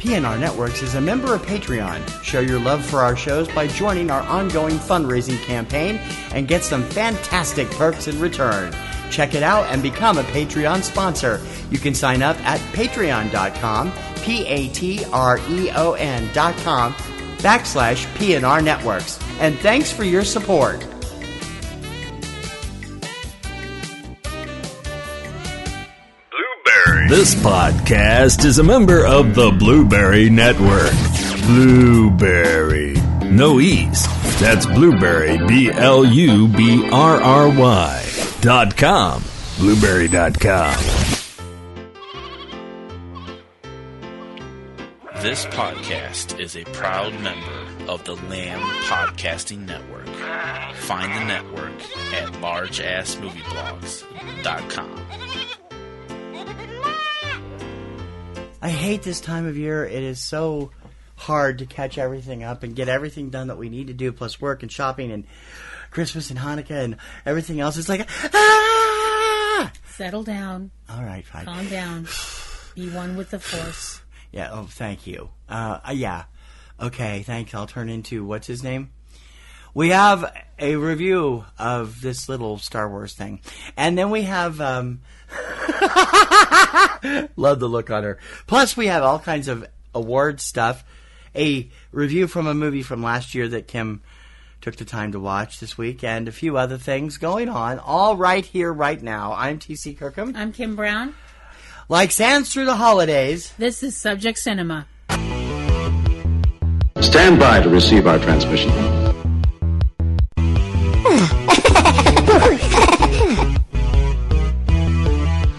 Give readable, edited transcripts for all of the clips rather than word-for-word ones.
PNR Networks is a member of Patreon. Show your love for our shows by joining our ongoing fundraising campaign and get some fantastic perks in return. Check it out and become a Patreon sponsor. You can sign up at patreon.com, patreon.com/PNR Networks. And thanks for your support. This podcast is a member of the Blueberry Network. Blueberry. No E's. That's Blueberry, BLUBRRY.com. Blueberry.com. This podcast is a proud member of the Lamb Podcasting Network. Find the network at largeassmovieblogs.com. I hate this time of year. It is so hard to catch everything up and get everything done that we need to do, plus work and shopping and Christmas and Hanukkah and everything else. It's like, ah! Settle down. All right, fine. Calm down. Be one with the Force. Yeah, oh, thank you. Yeah. Okay, thanks. I'll turn into, what's his name? We have a review of this little Star Wars thing. And then we have, love the look on her. Plus, we have all kinds of award stuff. A review from a movie from last year that Kim took the time to watch this week, and a few other things going on, all right here, right now. I'm T.C. Kirkham. I'm Kim Brown. Like sands through the holidays. This is Subject Cinema. Stand by to receive our transmission.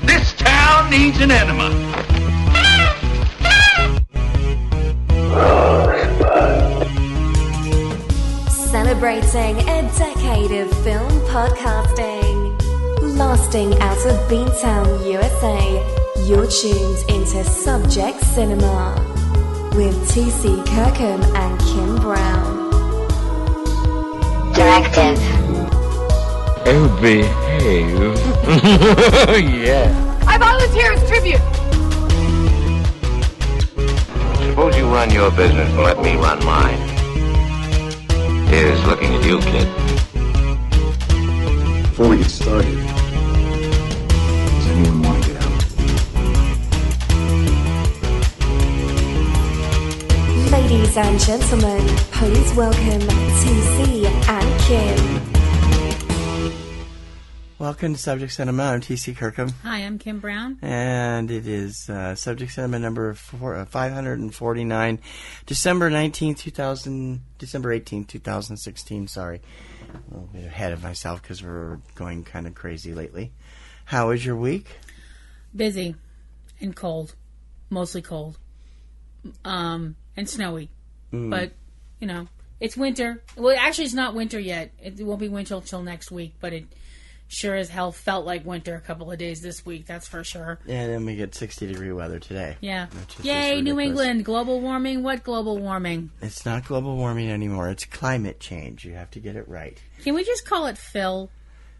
This town needs an enema. Celebrating a decade of film podcasting. Blasting out of Beantown, USA, you're tuned into Subject Cinema with T.C. Kirkham and Kim Brown. Directive. Oh, behave. Yeah. I volunteer as tribute. Suppose you run your business and let me run mine. Here's looking at you, kid. Before we get started, does anyone want to get out? Ladies and gentlemen, please welcome TC and Kim. Welcome to Subject Cinema. I'm T.C. Kirkham. Hi, I'm Kim Brown. And it is Subject Cinema number 549, December 18th, 2016. Sorry. A little bit ahead of myself because we're going kind of crazy lately. How was your week? Busy and cold. Mostly cold. And snowy. But, you know, it's winter. Well, actually, it's not winter yet. It won't be winter until next week, but it sure as hell felt like winter a couple of days this week, that's for sure. And then we get 60-degree weather today. Yeah. Yay, New England. Global warming. What global warming? It's not global warming anymore. It's climate change. You have to get it right. Can we just call it Phil?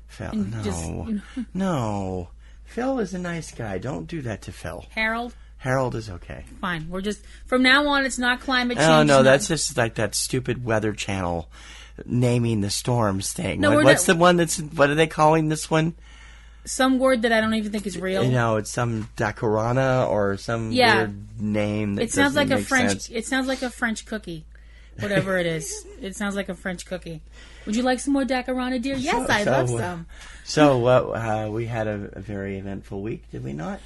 Phil. No. Just, you know. No. Phil is a nice guy. Don't do that to Phil. Harold? Harold is okay. Fine. We're just, from now on, it's not climate change. Oh, no, that's just like that stupid Weather Channel naming the storms thing. No, what's the one that's, what are they calling this one? Some word that I don't even think is real. You know, it's some Dakarana or some weird name that sounds like a French sense. It sounds like a French cookie. Whatever it is. It sounds like a French cookie. Would you like some more Dakarana, dear? Yes, I'd love some. So, we had a very eventful week, did we not?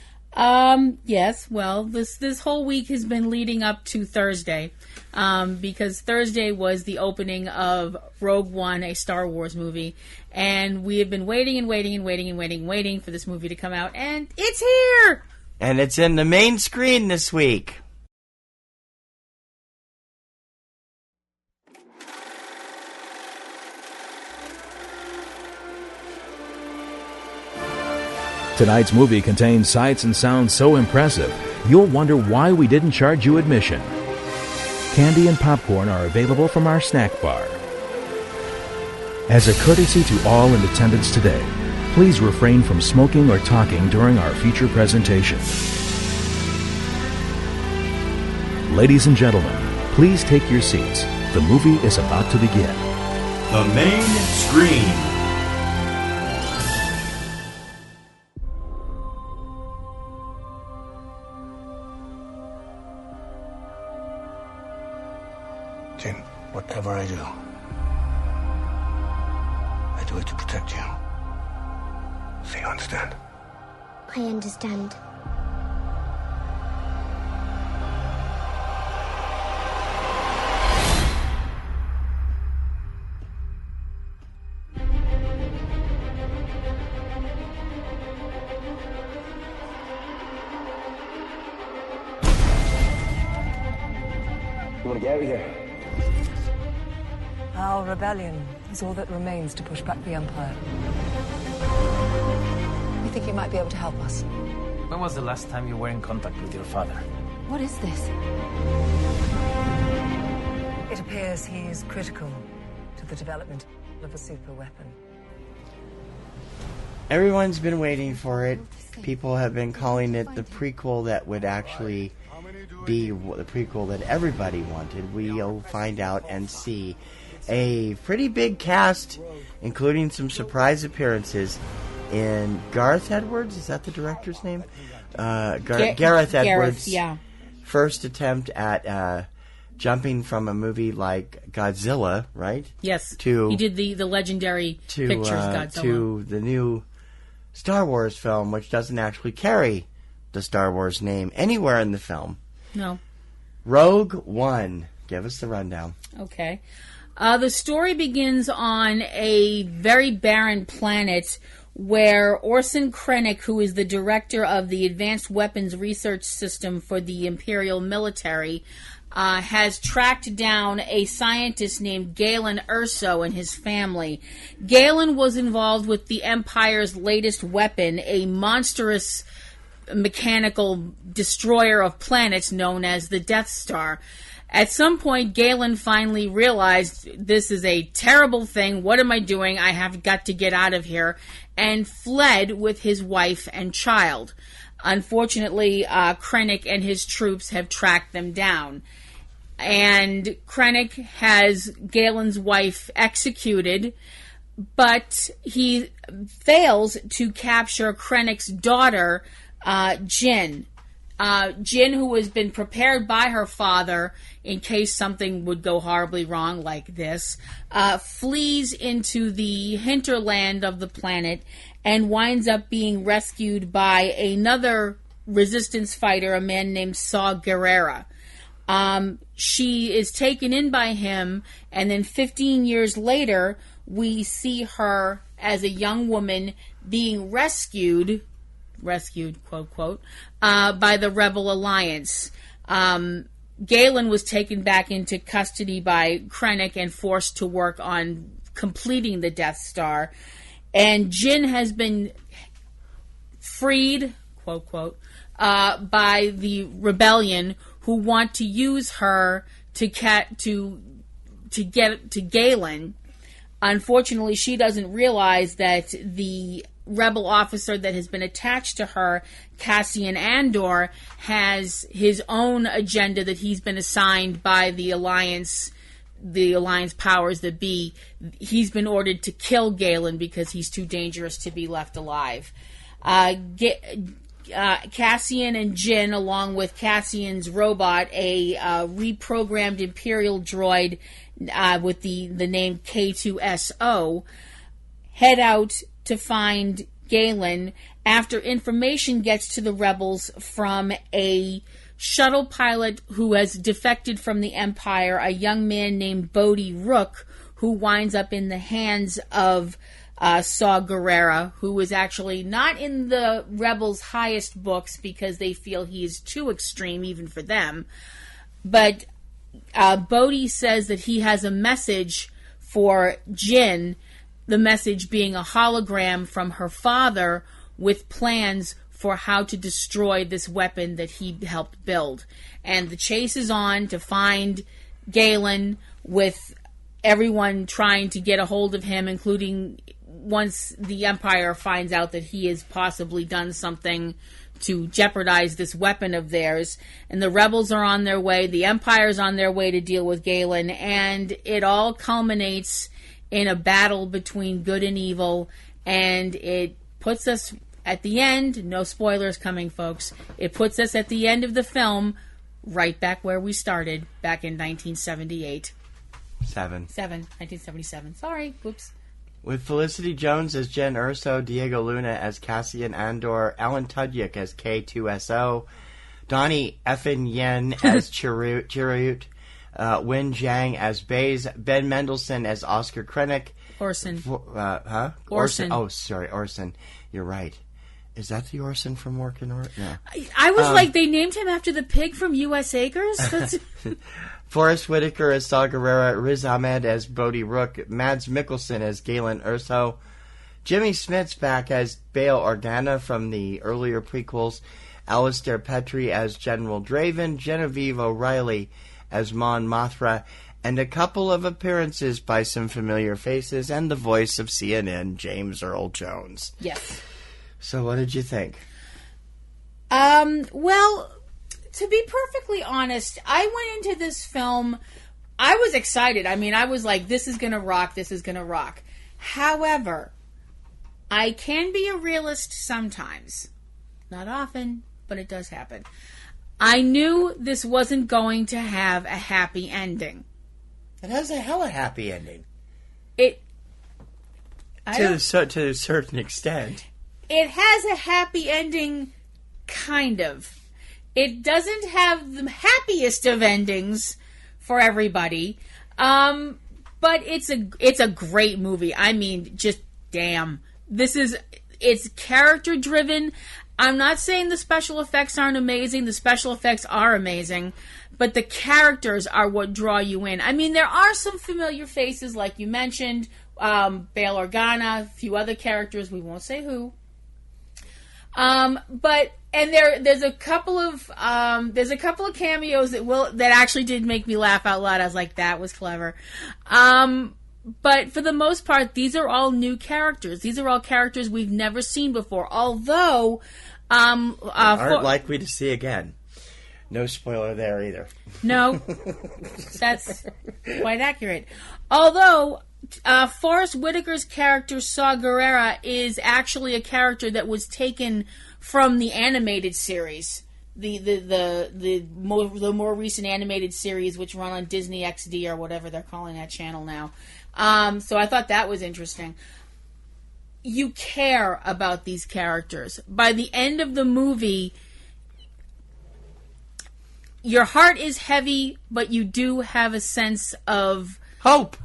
Yes. Well, this whole week has been leading up to Thursday, because Thursday was the opening of Rogue One, a Star Wars movie, and we have been waiting for this movie to come out, and it's here! And it's in the main screen this week. Tonight's movie contains sights and sounds so impressive, you'll wonder why we didn't charge you admission. Candy and popcorn are available from our snack bar. As a courtesy to all in attendance today, please refrain from smoking or talking during our feature presentation. Ladies and gentlemen, please take your seats. The movie is about to begin. The Main Screen. Jim, whatever I do it to protect you. So you understand? I understand. You want to get out of here? Our rebellion is all that remains to push back the Empire. We think you might be able to help us. When was the last time you were in contact with your father? What is this? It appears he is critical to the development of a super weapon. Everyone's been waiting for it. People have been calling it the prequel that would actually be the prequel that everybody wanted. We'll find out and see a pretty big cast, including some surprise appearances in Gareth Edwards. Is that the director's name? Gareth Edwards. Yeah. First attempt at jumping from a movie like Godzilla, right? Yes. He did the legendary pictures Godzilla. To the new Star Wars film, which doesn't actually carry the Star Wars name anywhere in the film. No. Rogue One. Give us the rundown. Okay. The story begins on a very barren planet where Orson Krennic, who is the director of the Advanced Weapons Research System for the Imperial Military, has tracked down a scientist named Galen Erso and his family. Galen was involved with the Empire's latest weapon, a monstrous mechanical destroyer of planets known as the Death Star. At some point, Galen finally realized this is a terrible thing. What am I doing? I have got to get out of here, and fled with his wife and child. Unfortunately, Krennic and his troops have tracked them down. And Krennic has Galen's wife executed, but he fails to capture Krennic's daughter, Jyn. Jyn, who has been prepared by her father in case something would go horribly wrong like this, flees into the hinterland of the planet and winds up being rescued by another resistance fighter, a man named Saw Gerrera. She is taken in by him, and then 15 years later, we see her as a young woman being rescued, quote, quote, by the Rebel Alliance. Galen was taken back into custody by Krennic and forced to work on completing the Death Star. And Jyn has been freed, quote, quote, by the rebellion, who want to use her to get to Galen. Unfortunately, she doesn't realize that the rebel officer that has been attached to her, Cassian Andor, has his own agenda that he's been assigned by the Alliance powers that be. He's been ordered to kill Galen because he's too dangerous to be left alive. Cassian and Jyn, along with Cassian's robot, a reprogrammed Imperial droid with the name K2SO, head out to find Galen after information gets to the rebels from a shuttle pilot who has defected from the Empire, a young man named Bodhi Rook, who winds up in the hands of Saw Gerrera, who is actually not in the rebels' highest books because they feel he is too extreme even for them. But Bodhi says that he has a message for Jyn, the message being a hologram from her father with plans for how to destroy this weapon that he helped build. And the chase is on to find Galen, with everyone trying to get a hold of him, including once the Empire finds out that he has possibly done something jeopardize this weapon of theirs. And the rebels are on their way. The Empire's on their way to deal with Galen. And it all culminates in a battle between good and evil. And it puts us at the end, no spoilers coming, folks. It puts us at the end of the film right back where we started, back in 1978. 1977. Sorry, whoops. With Felicity Jones as Jen Erso, Diego Luna as Cassian Andor, Alan Tudyk as K2SO, Donnie Effin Yen as Chirrut, Win Zhang as Baze, Ben Mendelsohn as Oscar Krennic. Orson. Orson. Oh, sorry, Orson. You're right. Is that the Orson from Mork and Orson? No. I was like, they named him after the pig from U.S. Acres? Forrest Whitaker as Saw Gerrera, Riz Ahmed as Bodhi Rook, Mads Mikkelsen as Galen Erso, Jimmy Smits back as Bail Organa from the earlier prequels, Alistair Petrie as General Draven, Genevieve O'Reilly as Mon Mothra, and a couple of appearances by some familiar faces and the voice of CNN, James Earl Jones. Yes. So what did you think? Well, to be perfectly honest, I went into this film, I was excited. I mean, I was like, this is going to rock, this is going to rock. However, I can be a realist sometimes. Not often, but it does happen. I knew this wasn't going to have a happy ending. It has a hella happy ending. To a certain extent. It has a happy ending, kind of. It doesn't have the happiest of endings for everybody, but it's a great movie. I mean, just damn. It's character driven. I'm not saying the special effects aren't amazing. The special effects are amazing, but the characters are what draw you in. I mean, there are some familiar faces, like you mentioned, Bail Organa, a few other characters. We won't say who. There's a couple of cameos that actually did make me laugh out loud. I was like, that was clever. But for the most part, these are all new characters. These are all characters we've never seen before. Although, aren't likely to see again. No spoiler there either. No, that's quite accurate. Although, Forrest Whitaker's character, Saw Gerrera, is actually a character that was taken from the animated series, the more recent animated series, which run on Disney XD or whatever they're calling that channel now. So I thought that was interesting. You care about these characters. By the end of the movie, your heart is heavy, but you do have a sense of hope.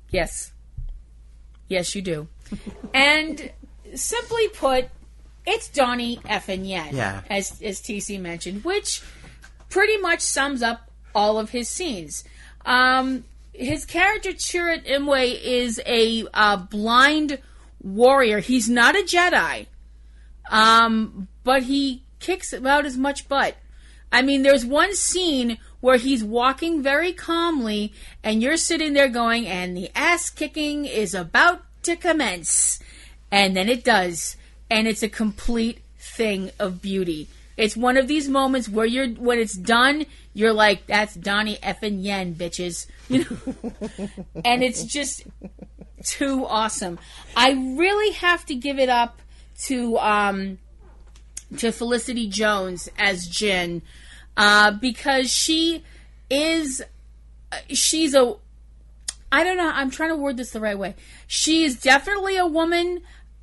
Yes. Yes, you do. And simply put, it's Donnie Effin Yen, as TC mentioned, which pretty much sums up all of his scenes. His character, Chirrut Imwe, is a blind warrior. He's not a Jedi, but he kicks about as much butt. I mean, there's one scene where he's walking very calmly, and you're sitting there going, and the ass-kicking is about to commence. And then it does. And it's a complete thing of beauty. It's one of these moments where when it's done, you're like, that's Donnie Effin Yen, bitches. You know? And it's just too awesome. I really have to give it up to Felicity Jones as Jin, because she's a, I don't know, I'm trying to word this the right way. She is definitely a woman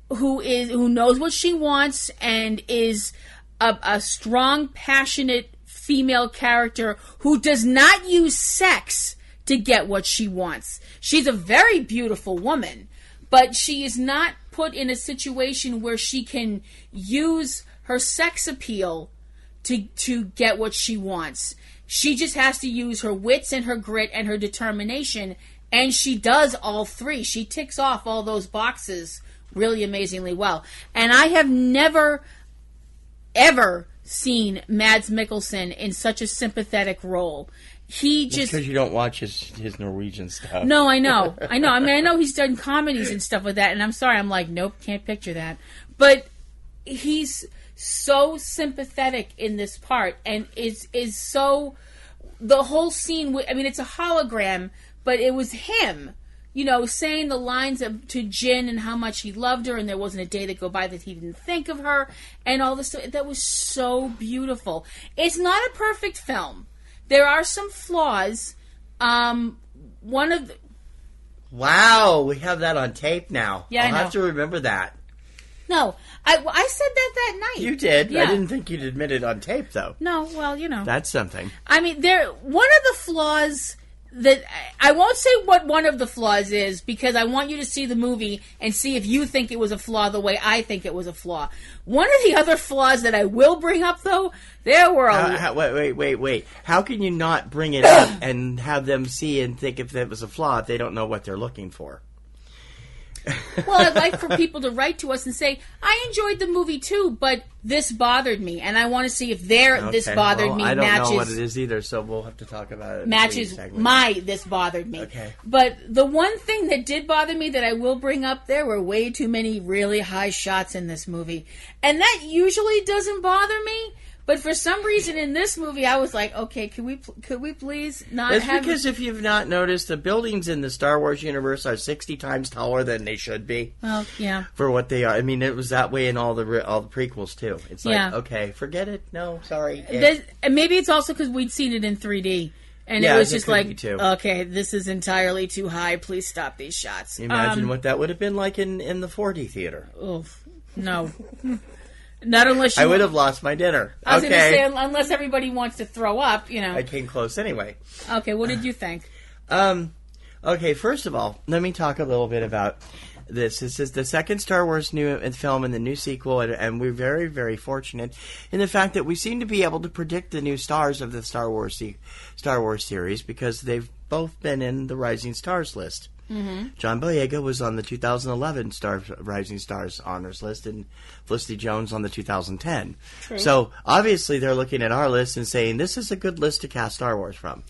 who knows what she wants and is a strong, passionate female character who does not use sex to get what she wants. She's a very beautiful woman, but she is not put in a situation where she can use her sex appeal to get what she wants. She just has to use her wits and her grit and her determination, and she does all three. She ticks off all those boxes really amazingly well. And I have never, ever seen Mads Mikkelsen in such a sympathetic role. He just... because you don't watch his Norwegian stuff. No, I know. I mean, I know he's done comedies and stuff like that, and I'm sorry, I'm like, nope, can't picture that. But he's so sympathetic in this part, and is so... The whole scene, I mean, it's a hologram, but it was him, you know, saying the lines to Jin and how much he loved her, and there wasn't a day that go by that he didn't think of her, and all this stuff. That was so beautiful. It's not a perfect film. There are some flaws. One of the... Wow, we have that on tape now. Yeah, I'll have to remember that. No, I said that night. You did. Yeah. I didn't think you'd admit it on tape, though. No, well, you know. That's something. I mean, one of the flaws that... I won't say what one of the flaws is, because I want you to see the movie and see if you think it was a flaw the way I think it was a flaw. One of the other flaws that I will bring up, though, there were wait. How can you not bring it up and have them see and think if it was a flaw if they don't know what they're looking for? Well, I'd like for people to write to us and say, I enjoyed the movie too, but this bothered me, and I want to see if this bothered me I don't matches... know what it is either, so we'll have to talk about it. Matches this bothered me. Okay. But the one thing that did bother me that I will bring up, there were way too many really high shots in this movie. And that usually doesn't bother me. But for some reason in this movie, I was like, okay, could we please not That's have... because if you've not noticed, the buildings in the Star Wars universe are 60 times taller than they should be. Well, yeah. For what they are. I mean, it was that way in all the prequels, too. It's like, okay, forget it. No, sorry. And maybe it's also because we'd seen it in 3D. And it was just like, okay, this is entirely too high. Please stop these shots. Imagine what that would have been like in the 4D theater. Oof. No. Not unless I would have lost my dinner. I was going to say, unless everybody wants to throw up, you know. I came close anyway. Okay, what did you think? Okay, first of all, let me talk a little bit about this. This is the second Star Wars new film and the new sequel, and we're very, very fortunate in the fact that we seem to be able to predict the new stars of the Star Wars series because they've both been in the Rising Stars list. Mm-hmm. John Boyega was on the 2011 Rising Stars honors list, and Felicity Jones on the 2010. True. So obviously they're looking at our list and saying this is a good list to cast Star Wars from.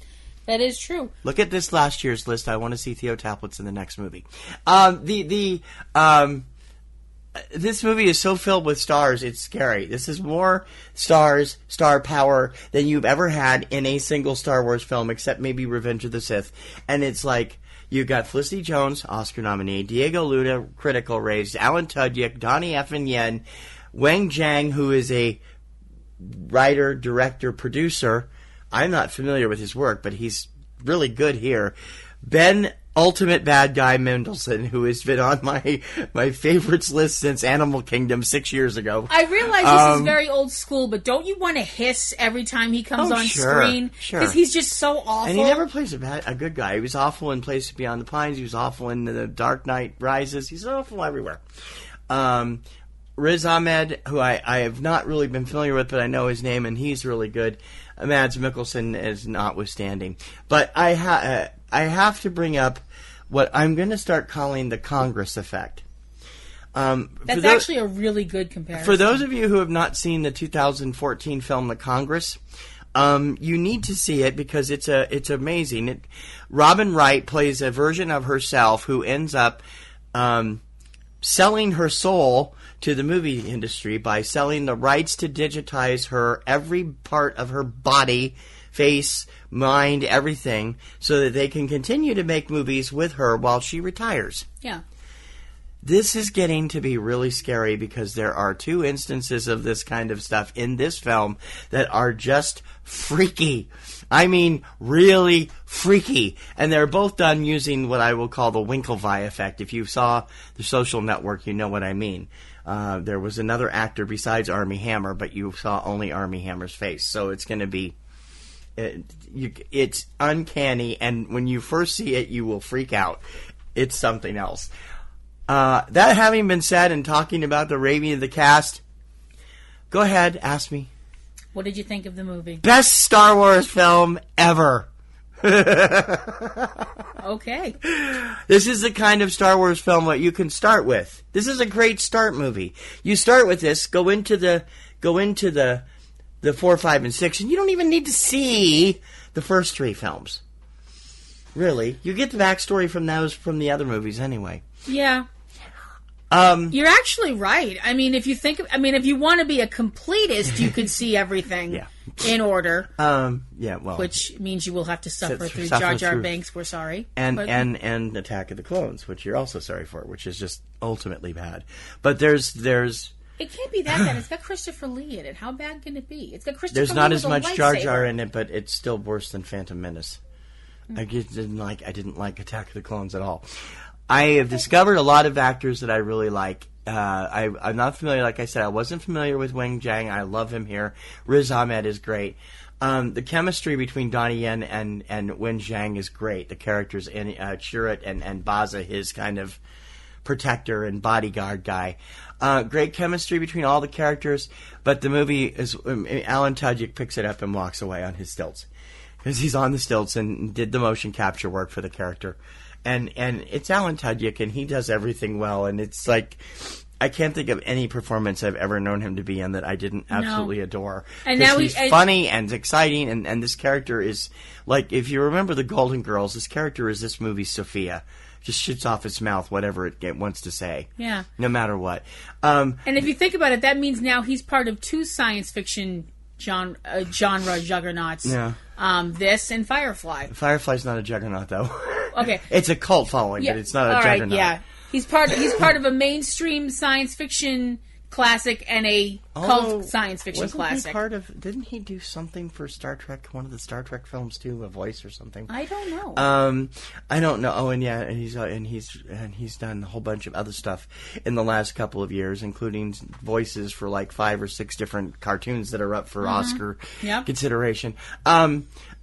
That is true. Look at this last year's list. I want to see Theo Taplitz in the next movie. This movie is so filled with stars, it's scary. This is more stars, star power than you've ever had in a single Star Wars film, except maybe Revenge of the Sith. And it's like, you got Felicity Jones, Oscar nominee, Diego Luna, critical raised, Alan Tudyk, Donnie F. Yen, Wang Zhang, who is a writer, director, producer. I'm not familiar with his work, but he's really good here. Ben Ultimate Bad Guy Mendelsohn, who has been on my favorites list since Animal Kingdom 6 years ago. I realize this is very old school, but don't you want to hiss every time he comes on screen? Sure. Because he's just so awful. And he never plays a good guy. He was awful in Places Beyond the Pines. He was awful in The Dark Knight Rises. He's awful everywhere. Riz Ahmed, who I have not really been familiar with, but I know his name, and he's really good. Mads Mikkelsen is notwithstanding. But I have to bring up what I'm going to start calling the Congress effect. That's actually a really good comparison. For those of you who have not seen the 2014 film The Congress, you need to see it because it's amazing. Robin Wright plays a version of herself who ends up selling her soul to the movie industry by selling the rights to digitize her every part of her body, face, mind, everything, so that they can continue to make movies with her while she retires. Yeah. This is getting to be really scary because there are 2 instances of this kind of stuff in this film that are just freaky. I mean, really freaky. And they're both done using what I will call the Winklevi effect. If you saw The Social Network, you know what I mean. There was another actor besides Armie Hammer, but you saw only Armie Hammer's face. So it's going to be... it's uncanny, and when you first see it, you will freak out. It's something else. That having been said and talking about the rating of the cast, go ahead, ask me. What did you think of the movie? Best Star Wars film ever. Okay. This is the kind of Star Wars film that you can start with. This is a great start movie. You start with this, go into the 4, 5, and 6, and you don't even need to see the first 3 films. Really. You get the backstory from the other movies anyway. Yeah. You're actually right. I mean, if you want to be a completist, you could see everything in order. Which means you will have to suffer through Jar Jar Binks. We're sorry. And Attack of the Clones, which you're also sorry for, which is just ultimately bad. But there's it can't be that bad. It's got Christopher Lee in it. How bad can it be? It's got Christopher Lee. There's not as much Jar Jar in it, but it's still worse than Phantom Menace. I didn't like Attack of the Clones at all. I have discovered a lot of actors that I really like. I'm not familiar, like I said, I wasn't familiar with Wang Zhang. I love him here. Riz Ahmed is great. The chemistry between Donnie Yen and Wen Zhang is great. The characters in Chirrut and Baza, his kind of protector and bodyguard guy. Great chemistry between all the characters, but the movie is Alan Tudyk picks it up and walks away on his stilts. Because he's on the stilts and did the motion capture work for the character. And it's Alan Tudyk, and he does everything well, and it's like, I can't think of any performance I've ever known him to be in that I didn't absolutely adore. And now he's funny and exciting, and this character is, like, if you remember the Golden Girls, this character is this movie's Sophia. Just shoots off its mouth whatever it wants to say. Yeah. No matter what. And if you think about it, that means now he's part of two science fiction genre juggernauts. Yeah. This and Firefly. Firefly's not a juggernaut, though. Okay. It's a cult following, but it's not a juggernaut. Yeah. He's part of a mainstream science fiction classic and a cult science fiction classic. Didn't he do something for Star Trek, one of the Star Trek films too, a voice or something? I don't know. I don't know. Oh, and he's done a whole bunch of other stuff in the last couple of years, including voices for like 5 or 6 different cartoons that are up for Oscar consideration.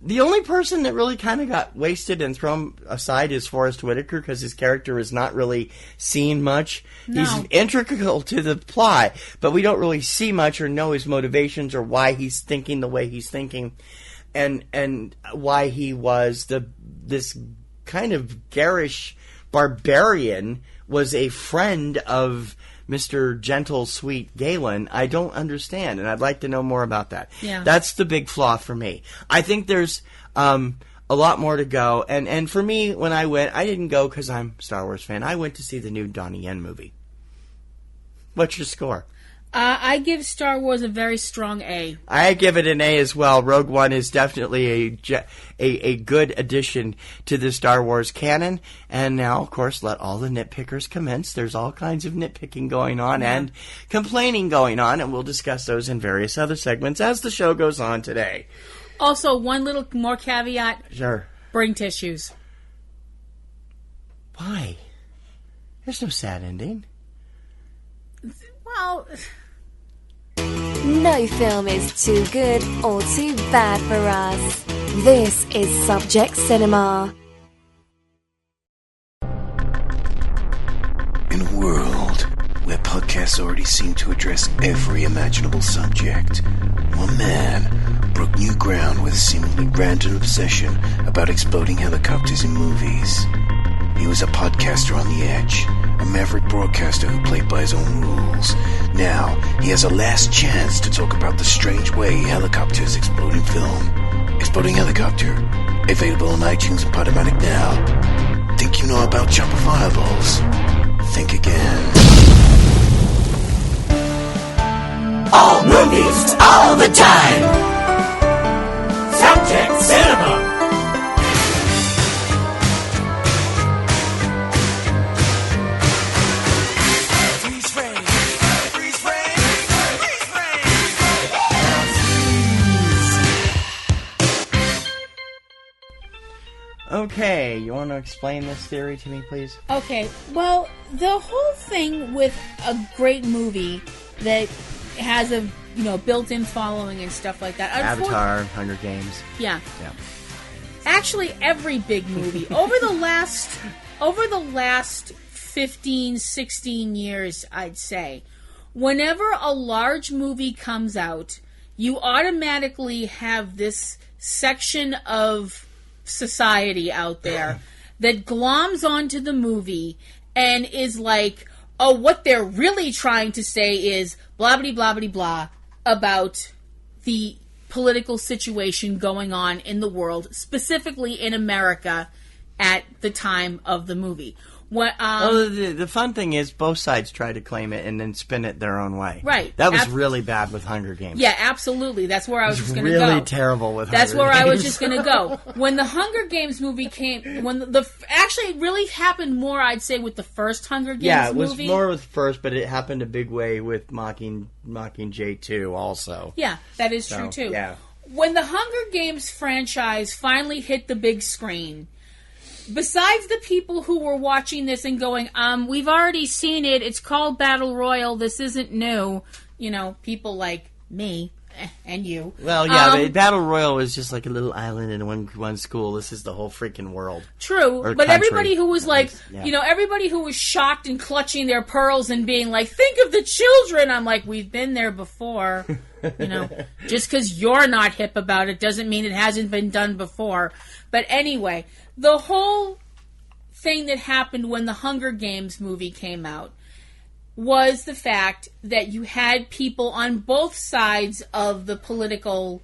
The only person that really kind of got wasted and thrown aside is Forrest Whitaker, because his character is not really seen much. No. He's integral to the plot, but we don't really see much or know his motivations or why he's thinking the way he's thinking, and why he was this kind of garish barbarian was a friend of Mr. Gentle, Sweet Galen. I don't understand, and I'd like to know more about that. Yeah. That's the big flaw for me. I think there's a lot more to go, and for me, when I went, I didn't go because I'm a Star Wars fan. I went to see the new Donnie Yen movie. What's your score? I give Star Wars a very strong A. I give it an A as well. Rogue One is definitely a good addition to the Star Wars canon. And now, of course, let all the nitpickers commence. There's all kinds of nitpicking going on and complaining going on, and we'll discuss those in various other segments as the show goes on today. Also, one little more caveat. Sure. Bring tissues. Why? There's no sad ending. Well, no film is too good or too bad for us. This is Subject Cinema. In a world where podcasts already seem to address every imaginable subject, one man broke new ground with a seemingly random obsession about exploding helicopters in movies. He was a podcaster on the edge, a maverick broadcaster who played by his own rules. Now, he has a last chance to talk about the strange way helicopters explode in film. Exploding Helicopter, available on iTunes and Podomatic now. Think you know about chopper fireballs? Think again. All movies, all the time. Subject Cinema. Okay, you want to explain this theory to me, please? Okay, well, the whole thing with a great movie that has a built-in following and stuff like that. Avatar, Hunger Games. Yeah. Actually, every big movie over the last 15, 16 years, I'd say, whenever a large movie comes out, you automatically have this section of society out there that gloms onto the movie and is like, oh, what they're really trying to say is blah, blah, blah, blah, blah about the political situation going on in the world, specifically in America at the time of the movie. The fun thing is both sides try to claim it and then spin it their own way. Right. That was really bad with Hunger Games. Yeah, absolutely. That's where I was just going to go. Really terrible with That's Hunger where Games. I was just going to go. When the Hunger Games movie came, actually it really happened more, I'd say, with the first Hunger Games movie. Yeah, it was more with first, but it happened a big way with Mockingjay 2 also. Yeah, that is true too. Yeah. When the Hunger Games franchise finally hit the big screen, besides the people who were watching this and going, we've already seen it, it's called Battle Royale, this isn't new, people like me and you. Well, yeah, but Battle Royale was just like a little island in one school. This is the whole freaking world. True, but country. Everybody who was like, everybody who was shocked and clutching their pearls and being like, think of the children, I'm like, we've been there before. Just because you're not hip about it doesn't mean it hasn't been done before. But anyway, the whole thing that happened when the Hunger Games movie came out was the fact that you had people on both sides of the political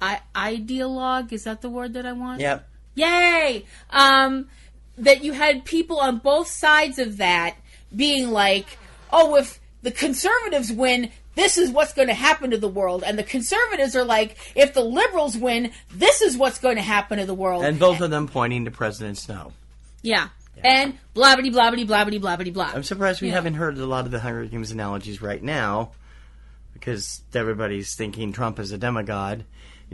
ideologue. Is that the word that I want? Yep. Yay! That you had people on both sides of that being like, oh, if the conservatives win, this is what's going to happen to the world. And the conservatives are like, if the liberals win, this is what's going to happen to the world. And both of them pointing to President Snow. Yeah. And blah-bitty, blah-bitty, blah-bitty, blah-bitty, blah. I'm surprised we haven't heard a lot of the Hunger Games analogies right now, because everybody's thinking Trump is a demigod.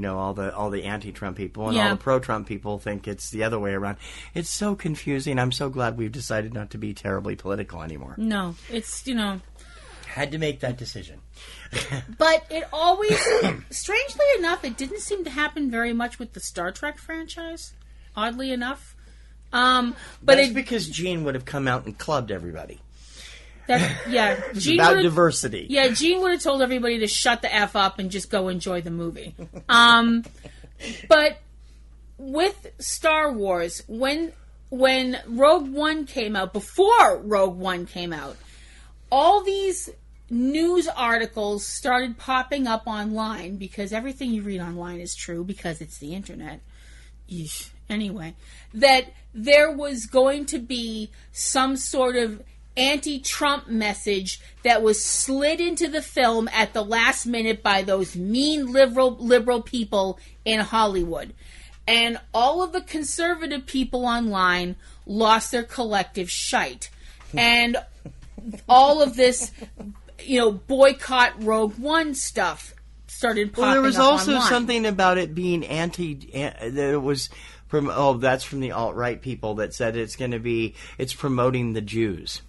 All the anti-Trump people and all the pro-Trump people think it's the other way around. It's so confusing. I'm so glad we've decided not to be terribly political anymore. No, it's, Had to make that decision. But it always, strangely enough, it didn't seem to happen very much with the Star Trek franchise, oddly enough. But that's because Gene would have come out and clubbed everybody. It's about diversity. Yeah, Gene would have told everybody to shut the F up and just go enjoy the movie. But with Star Wars, when Rogue One came out, before Rogue One came out, all these news articles started popping up online, because everything you read online is true because it's the internet. Eesh. Anyway, that there was going to be some sort of anti-Trump message that was slid into the film at the last minute by those mean liberal people in Hollywood. And all of the conservative people online lost their collective shite. And all of this, boycott Rogue One stuff started popping up online. Well, there was also something about it being there was that's from the alt-right people that said it's promoting the Jews.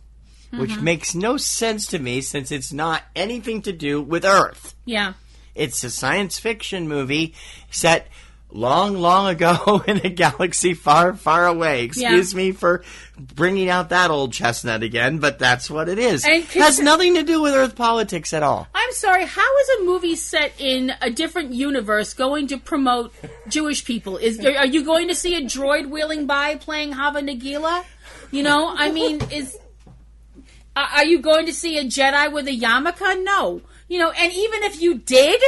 Which makes no sense to me, since it's not anything to do with Earth. Yeah. It's a science fiction movie set long, long ago in a galaxy far, far away. Excuse me for bringing out that old chestnut again, but that's what it is. It has nothing to do with Earth politics at all. I'm sorry, how is a movie set in a different universe going to promote Jewish people? Are you going to see a droid wheeling by playing Hava Nagila? Are you going to see a Jedi with a yarmulke? No. And even if you did,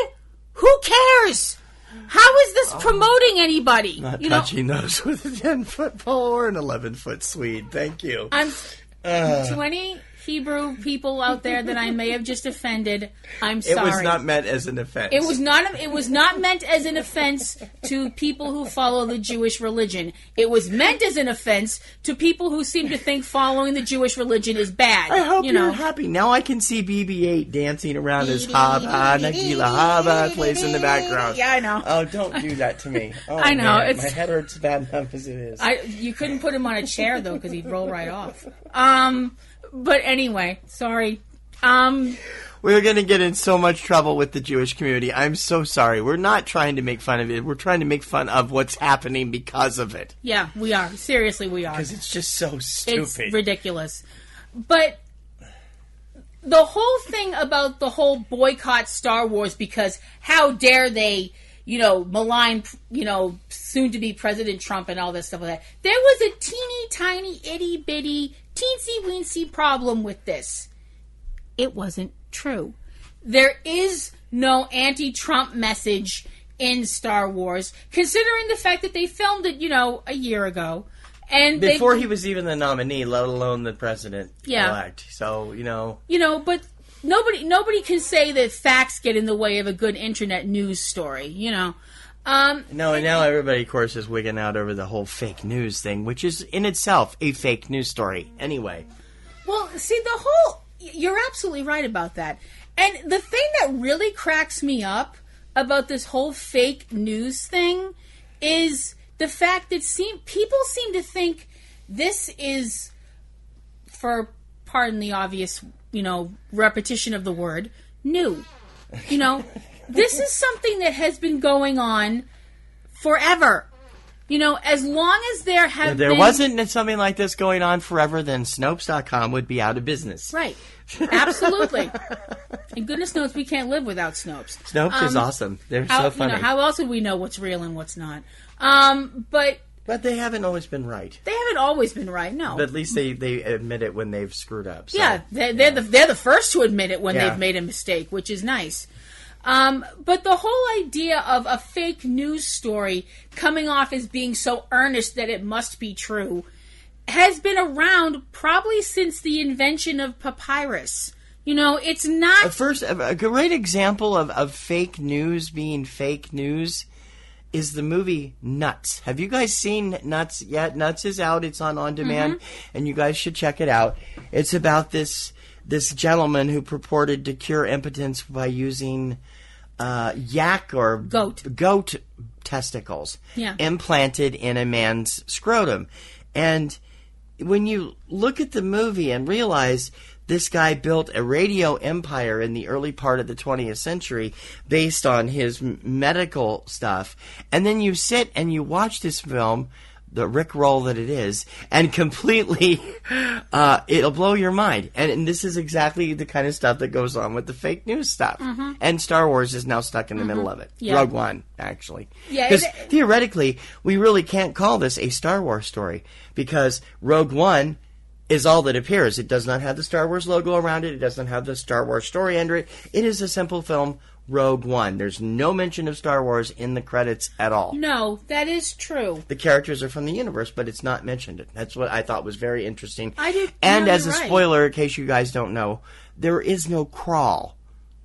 who cares? How is this promoting anybody? Not touching those with a 10-foot pole or an 11-foot Swede. Thank you. To any Hebrew people out there that I may have just offended, I'm sorry. It was not meant as an offense. It was not meant as an offense to people who follow the Jewish religion. It was meant as an offense to people who seem to think following the Jewish religion is bad. I hope you're happy. Now I can see BB-8 dancing around his Hava Nagila Hava plays in the background. Yeah, I know. Oh, don't do that to me. Oh, I know. Man, my head hurts bad enough as it is. You couldn't put him on a chair, though, because he'd roll right off. But anyway, sorry. We're going to get in so much trouble with the Jewish community. I'm so sorry. We're not trying to make fun of it. We're trying to make fun of what's happening because of it. Yeah, we are. Seriously, we are. Because it's just so stupid. It's ridiculous. But the whole thing about the whole boycott Star Wars, because how dare they, malign, soon-to-be President Trump and all this stuff like that. There was a teeny tiny, itty-bitty, teensy-weensy problem with this. It wasn't true. There is no anti-Trump message in Star Wars, considering the fact that they filmed it, a year ago. And before he was even the nominee, let alone the president-elect. So, but nobody can say that facts get in the way of a good internet news story, No, and now everybody, of course, is wigging out over the whole fake news thing, which is in itself a fake news story. Anyway. Well, see, you're absolutely right about that. And the thing that really cracks me up about this whole fake news thing is the fact that people seem to think this is, for pardon the obvious, repetition of the word, new. This is something that has been going on forever. As long as there wasn't something like this going on forever, then Snopes.com would be out of business. Right. Absolutely. And goodness knows we can't live without Snopes. Snopes is awesome. They're so funny. How else would we know what's real and what's not? But they haven't always been right. They haven't always been right, no. But at least they admit it when they've screwed up. So. Yeah, they're the first to admit it when they've made a mistake, which is nice. But the whole idea of a fake news story coming off as being so earnest that it must be true has been around probably since the invention of papyrus. It's not... A great example of fake news being fake news is the movie Nuts. Have you guys seen Nuts yet? Nuts is out. It's on demand, and you guys should check it out. It's about this gentleman who purported to cure impotence by using yak or goat testicles implanted in a man's scrotum. And when you look at the movie and realize this guy built a radio empire in the early part of the 20th century based on his medical stuff, and then you sit and you watch this film, the rickroll that it is, and completely, it'll blow your mind. And this is exactly the kind of stuff that goes on with the fake news stuff. And Star Wars is now stuck in the middle of it. Yeah. Rogue One, actually. Because theoretically, we really can't call this a Star Wars story, because Rogue One is all that appears. It does not have the Star Wars logo around it. It doesn't have the Star Wars story under it. It is a simple film, Rogue One. There's no mention of Star Wars in the credits at all. No, that is true. The characters are from the universe, but it's not mentioned. That's what I thought was very interesting. And as a spoiler, in case you guys don't know, there is no crawl,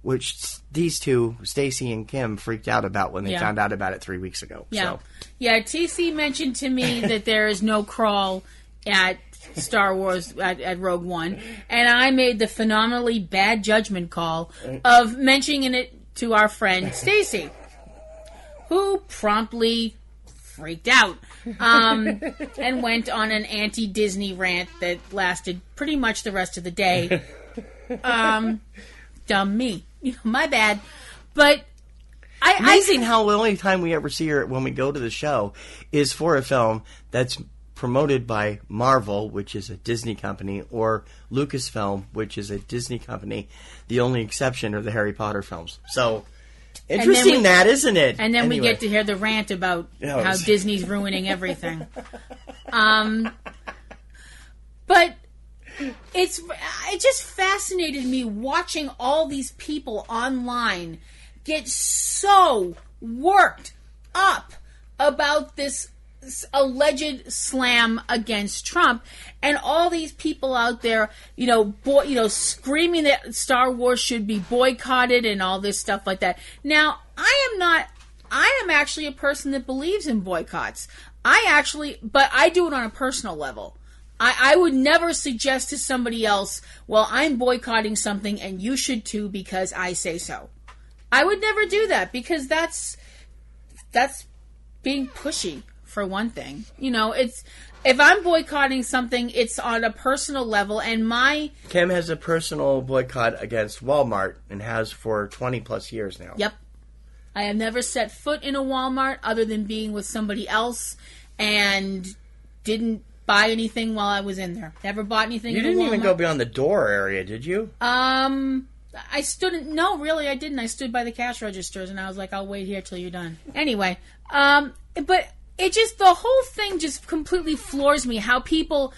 which these two, Stacy and Kim, freaked out about when they found out about it 3 weeks ago. Yeah, TC mentioned to me that there is no crawl at Star Wars at Rogue One, and I made the phenomenally bad judgment call of mentioning it to our friend Stacy, who promptly freaked out and went on an anti-Disney rant that lasted pretty much the rest of the day. Dumb me, my bad. But amazing how the only time we ever see her when we go to the show is for a film that's promoted by Marvel, which is a Disney company, or Lucasfilm, which is a Disney company. The only exception are the Harry Potter films. So, interesting isn't it? And then we get to hear the rant about how Disney's ruining everything. But it just fascinated me watching all these people online get so worked up about this alleged slam against Trump, and all these people out there, screaming that Star Wars should be boycotted and all this stuff like that. Now, I am actually a person that believes in boycotts. But I do it on a personal level. I would never suggest to somebody else, well, I'm boycotting something and you should too because I say so. I would never do that, because that's being pushy. For one thing, it's if I'm boycotting something, it's on a personal level, and Kim has a personal boycott against Walmart and has for 20 plus years now. Yep, I have never set foot in a Walmart other than being with somebody else, and didn't buy anything while I was in there. Never bought anything. You didn't even go beyond the door area, did you? I didn't. I stood by the cash registers, and I was like, I'll wait here till you're done. Anyway, but. It just, the whole thing just completely floors me how people,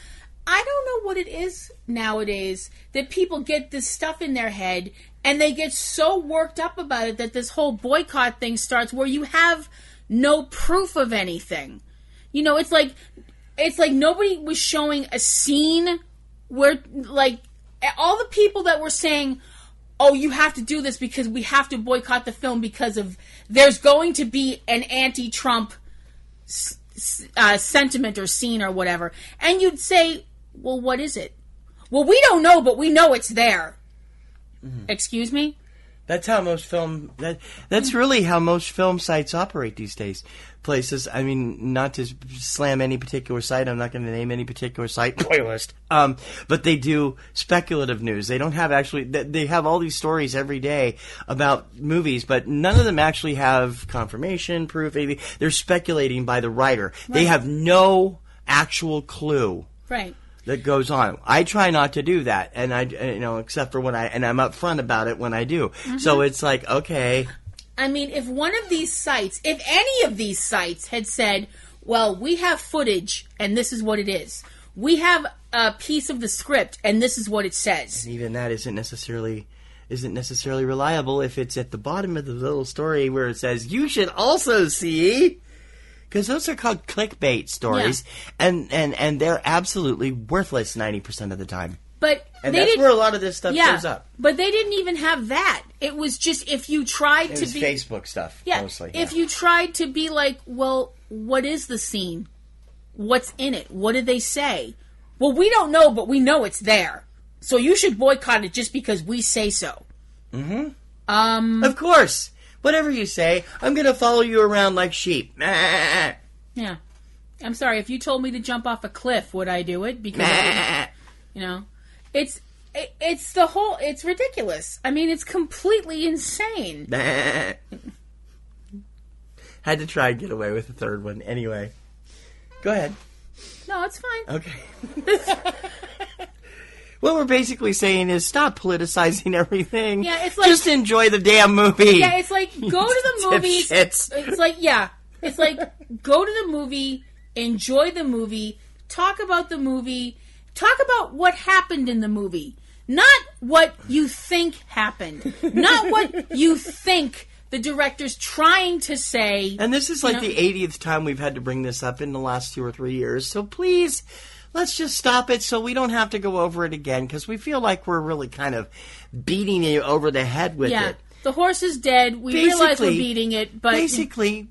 I don't know what it is nowadays, that people get this stuff in their head and they get so worked up about it that this whole boycott thing starts where you have no proof of anything. It's like it's like nobody was showing a scene where, like, all the people that were saying, oh, you have to do this because we have to boycott the film because of there's going to be an anti-Trump sentiment or scene or whatever. And you'd say, well, what is it? Well, we don't know, but we know it's there. Mm-hmm. Excuse me? That's how most film... That's really how most film sites operate these days. Places, I mean, not to slam any particular site, I'm not going to name any particular site, playlist, but they do speculative news. They don't have actually... They have all these stories every day about movies, but none of them actually have confirmation, proof, anything. They're speculating by the writer. Right. They have no actual clue. Right. That goes on. I try not to do that, and except for when I'm upfront about it when I do. Mm-hmm. So it's like, okay. I mean, if one of these sites, if any of these sites had said, well, we have footage, and this is what it is. We have a piece of the script, and this is what it says. And even that isn't necessarily reliable if it's at the bottom of the little story where it says, you should also see... Because those are called clickbait stories, yeah. and they're absolutely worthless 90% of the time. And that's where a lot of this stuff shows up. But they didn't even have that. It was just if you tried to be... Facebook stuff, mostly. If you tried to be like, well, what is the scene? What's in it? What did they say? Well, we don't know, but we know it's there. So you should boycott it just because we say so. Mm-hmm. Of course. Whatever you say, I'm going to follow you around like sheep. Yeah. I'm sorry, if you told me to jump off a cliff, would I do it? Because, it's ridiculous. I mean, it's completely insane. Had to try and get away with the third one. Anyway. Go ahead. No, it's fine. Okay. What we're basically saying is stop politicizing everything. Yeah, it's like... Just enjoy the damn movie. Yeah, it's like, go to the movies. It's like, go to the movie, enjoy the movie, talk about the movie, talk about what happened in the movie. Not what you think happened. Not what you think the director's trying to say. And this is like the 80th time we've had to bring this up in the last 2 or 3 years. So please... Let's just stop it so we don't have to go over it again because we feel like we're really kind of beating you over the head with it. Yeah, the horse is dead. We realize we're beating it, but... Basically,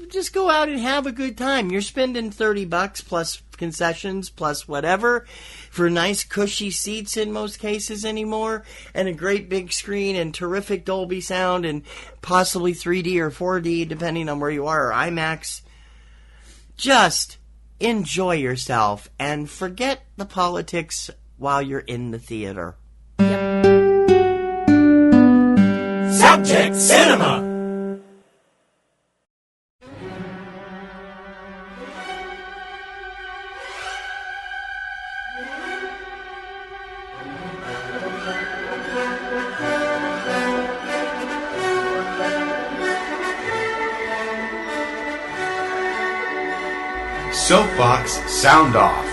just go out and have a good time. You're spending $30 plus concessions plus whatever for nice cushy seats in most cases anymore and a great big screen and terrific Dolby sound and possibly 3D or 4D depending on where you are or IMAX. Just... enjoy yourself and forget the politics while you're in the theater. Yep. Subject Cinema! SOAPBOX SOUNDOFF.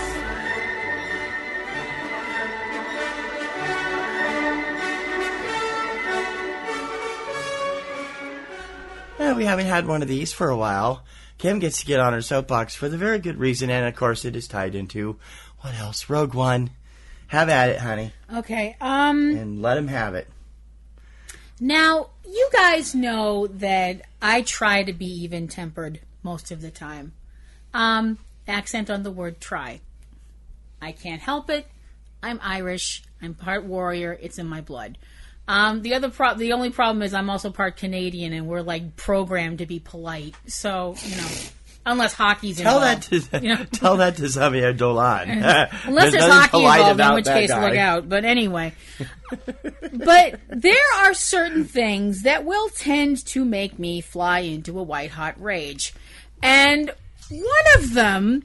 We haven't had one of these for a while. Kim gets to get on her soapbox for the very good reason, and of course it is tied into, what else? Rogue One. Have at it, honey. Okay, and let him have it. Now, you guys know that I try to be even-tempered most of the time. Accent on the word try. I can't help it. I'm Irish. I'm part warrior. It's in my blood. The only problem is I'm also part Canadian, and we're like programmed to be polite. So unless hock's involved. Tell that to Xavier Dolan. Unless there's hockey involved, in which case look out. But anyway, but there are certain things that will tend to make me fly into a white hot rage, and one of them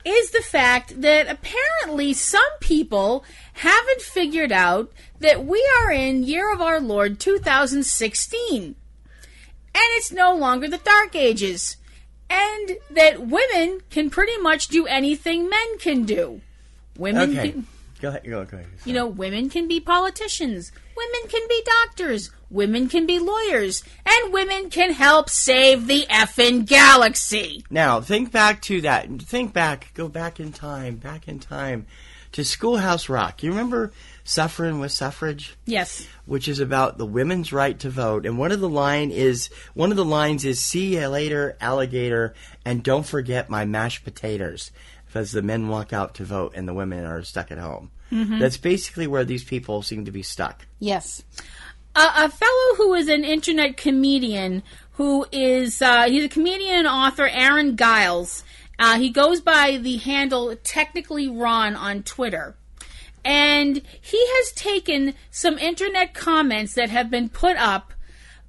is the fact that apparently some people haven't figured out that we are in year of our Lord 2016. And it's no longer the Dark Ages. And that women can pretty much do anything men can do. Women can... Go ahead. Women can be politicians. Women can be doctors. women can be lawyers, and women can help save the effing galaxy. Now, think back to that. Go back in time to Schoolhouse Rock. You remember Suffering with Suffrage? Yes. Which is about the women's right to vote. And one of the lines is, see you later, alligator, and don't forget my mashed potatoes. Because the men walk out to vote and the women are stuck at home. Mm-hmm. That's basically where these people seem to be stuck. Yes. A fellow who is an internet comedian, who is, he's a comedian and author, Aaron Giles. He goes by the handle Technically Ron on Twitter. And he has taken some internet comments that have been put up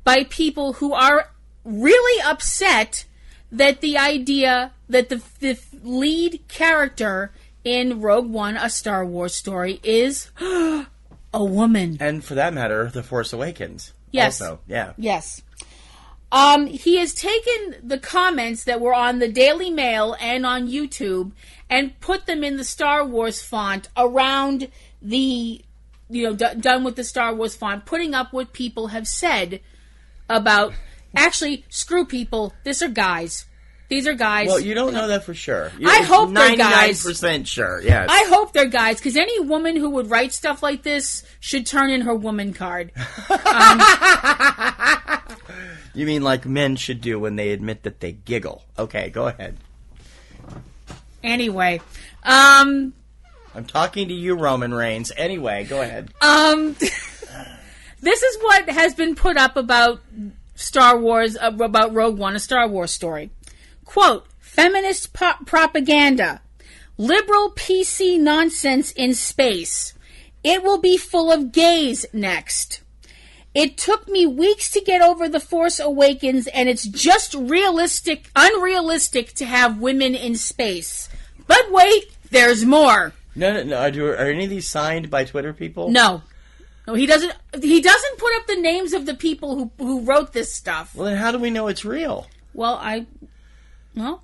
by people who are really upset that the idea that the lead character in Rogue One, a Star Wars story, is a woman. And for that matter, The Force Awakens. Yes. Also, yeah. Yes. He has taken the comments that were on the Daily Mail and on YouTube and put them in the Star Wars font around the, done with the Star Wars font, putting up what people have said about, actually, screw people, these are guys. These are guys. Well, you don't know that for sure. I hope they're guys. 99% sure, yes. I hope they're guys, because any woman who would write stuff like this should turn in her woman card. You mean like men should do when they admit that they giggle. Okay, go ahead. Anyway. I'm talking to you, Roman Reigns. Anyway, go ahead. This is what has been put up about Star Wars, about Rogue One, a Star Wars story. Quote, feminist propaganda, liberal PC nonsense in space. It will be full of gays next. It took me weeks to get over The Force Awakens, and it's just unrealistic to have women in space. But wait, there's more. No. Are any of these signed by Twitter people? No, he doesn't. He doesn't put up the names of the people who wrote this stuff. Well, then how do we know it's real? Well,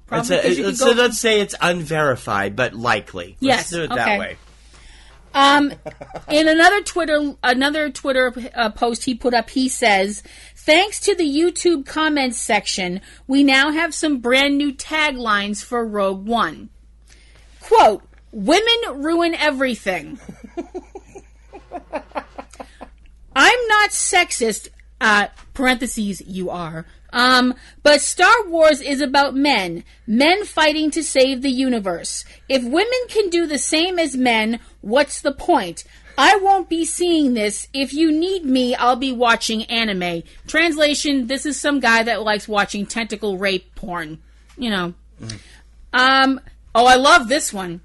probably. Let's say it's unverified, but likely. Let's do it that way. In another Twitter post he put up, he says, thanks to the YouTube comments section, we now have some brand new taglines for Rogue One. Quote, women ruin everything. I'm not sexist, parentheses, you are. But Star Wars is about men fighting to save the universe. If women can do the same as men, what's the point? I won't be seeing this. If you need me, I'll be watching anime. Translation, this is some guy that likes watching tentacle rape porn. I love this one.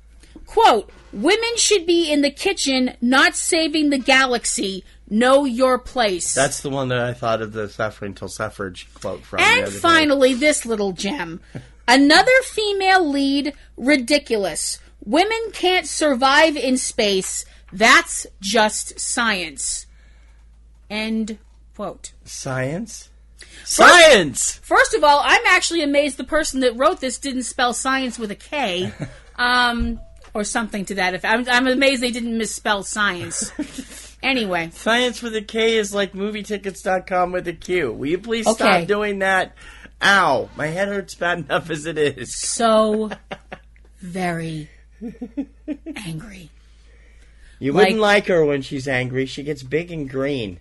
Quote, women should be in the kitchen, not saving the galaxy. Know your place. That's the one that I thought of the Suffering Till Suffrage quote from. And finally, this little gem. Another female lead, ridiculous. Women can't survive in space. That's just science. End quote. Science? Science! First of all, I'm actually amazed the person that wrote this didn't spell science with a K. Or something to that effect. I'm amazed they didn't misspell science. Anyway. Science with a K is like movietickets.com with a Q. Will you please stop doing that? Ow. My head hurts bad enough as it is. So very angry. You wouldn't like her when she's angry. She gets big and green.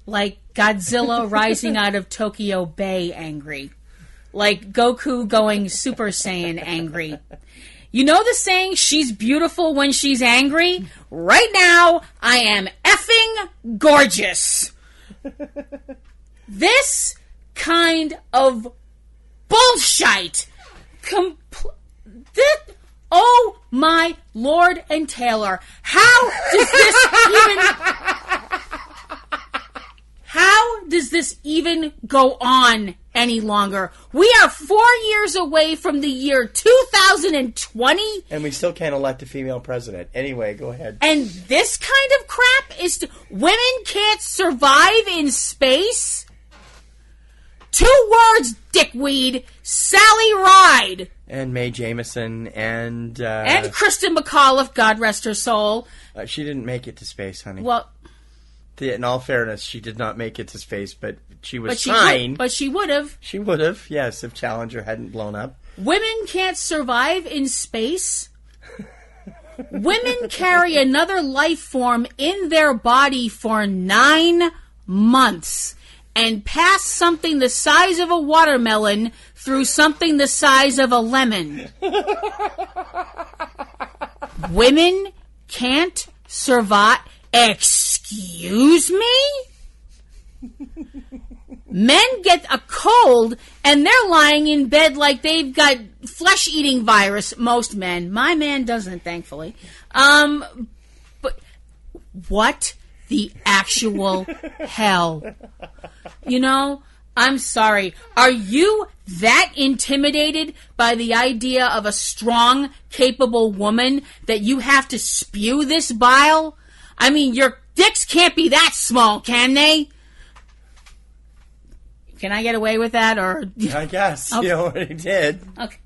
Like Godzilla rising out of Tokyo Bay angry. Like Goku going Super Saiyan angry. You know the saying, she's beautiful when she's angry? Right now, I am effing gorgeous. This kind of bullshit. Oh my Lord and Taylor. How does this even go on any longer? We are 4 years away from the year 2020. And we still can't elect a female president. Anyway, go ahead. And this kind of crap is... women can't survive in space? 2 words, dickweed. Sally Ride. And Mae Jemison and... and Kristen McAuliffe, God rest her soul. She didn't make it to space, honey. Well... In all fairness, she did not make it to space, but she was fine. But she would have. She would have, yes, if Challenger hadn't blown up. Women can't survive in space. Women carry another life form in their body for 9 months and pass something the size of a watermelon through something the size of a lemon. Women can't survive. Excuse me? Men get a cold and they're lying in bed like they've got flesh-eating virus. Most men. My man doesn't, thankfully. But what the actual hell? You know, I'm sorry. Are you that intimidated by the idea of a strong, capable woman that you have to spew this bile? I mean, your dicks can't be that small, can they? Can I get away with that, or I guess okay. You already did. Okay.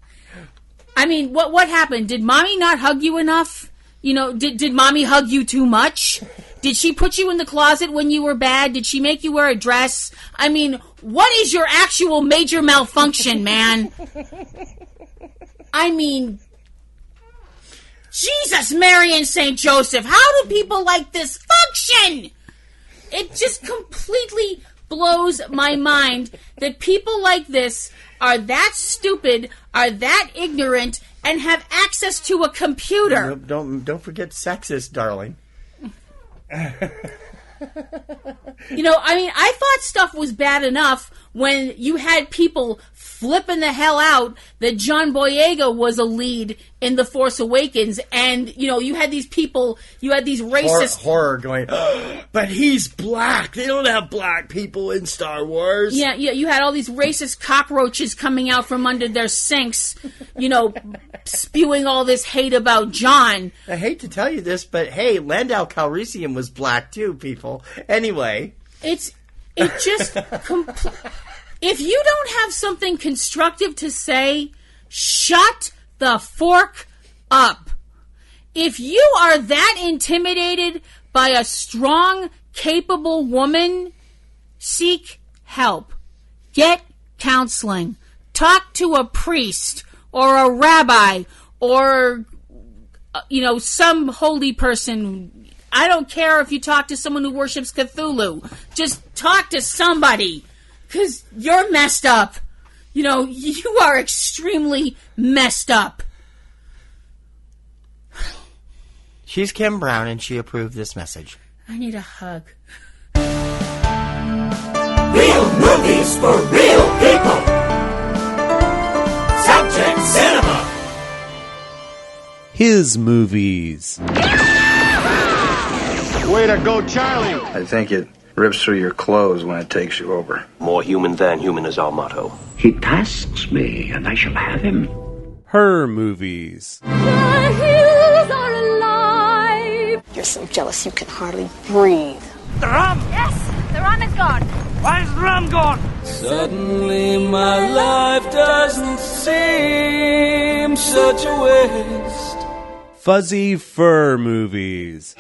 I mean, what happened? Did mommy not hug you enough? You know, did mommy hug you too much? Did she put you in the closet when you were bad? Did she make you wear a dress? I mean, what is your actual major malfunction, man? I mean, Jesus, Mary, and St. Joseph, how do people like this function? It just completely blows my mind that people like this are that stupid, are that ignorant, and have access to a computer. Don't forget sexist, darling. You know, I mean, I thought stuff was bad enough when you had people flipping the hell out that John Boyega was a lead in The Force Awakens, and, you know, you had these people, you had these racist... Horror going, but he's black. They don't have black people in Star Wars. Yeah, you had all these racist cockroaches coming out from under their sinks, you know, spewing all this hate about John. I hate to tell you this, but hey, Landau Calrissian was black too, people. Anyway. It just... If you don't have something constructive to say, shut the fork up. If you are that intimidated by a strong, capable woman, seek help. Get counseling. Talk to a priest or a rabbi or, you know, some holy person. I don't care if you talk to someone who worships Cthulhu. Just talk to somebody. Because you're messed up. You know, you are extremely messed up. She's Kim Brown, and she approved this message. I need a hug. Real movies for real people. Subject Cinema. His movies. Way to go, Charlie. I think it rips through your clothes when it takes you over. More human than human is our motto. He tasks me, and I shall have him. Her movies. The hills are alive. You're so jealous you can hardly breathe. The rum! Yes, the rum is gone. Why is the rum gone? Suddenly my life doesn't seem such a waste. Fuzzy Fur Movies.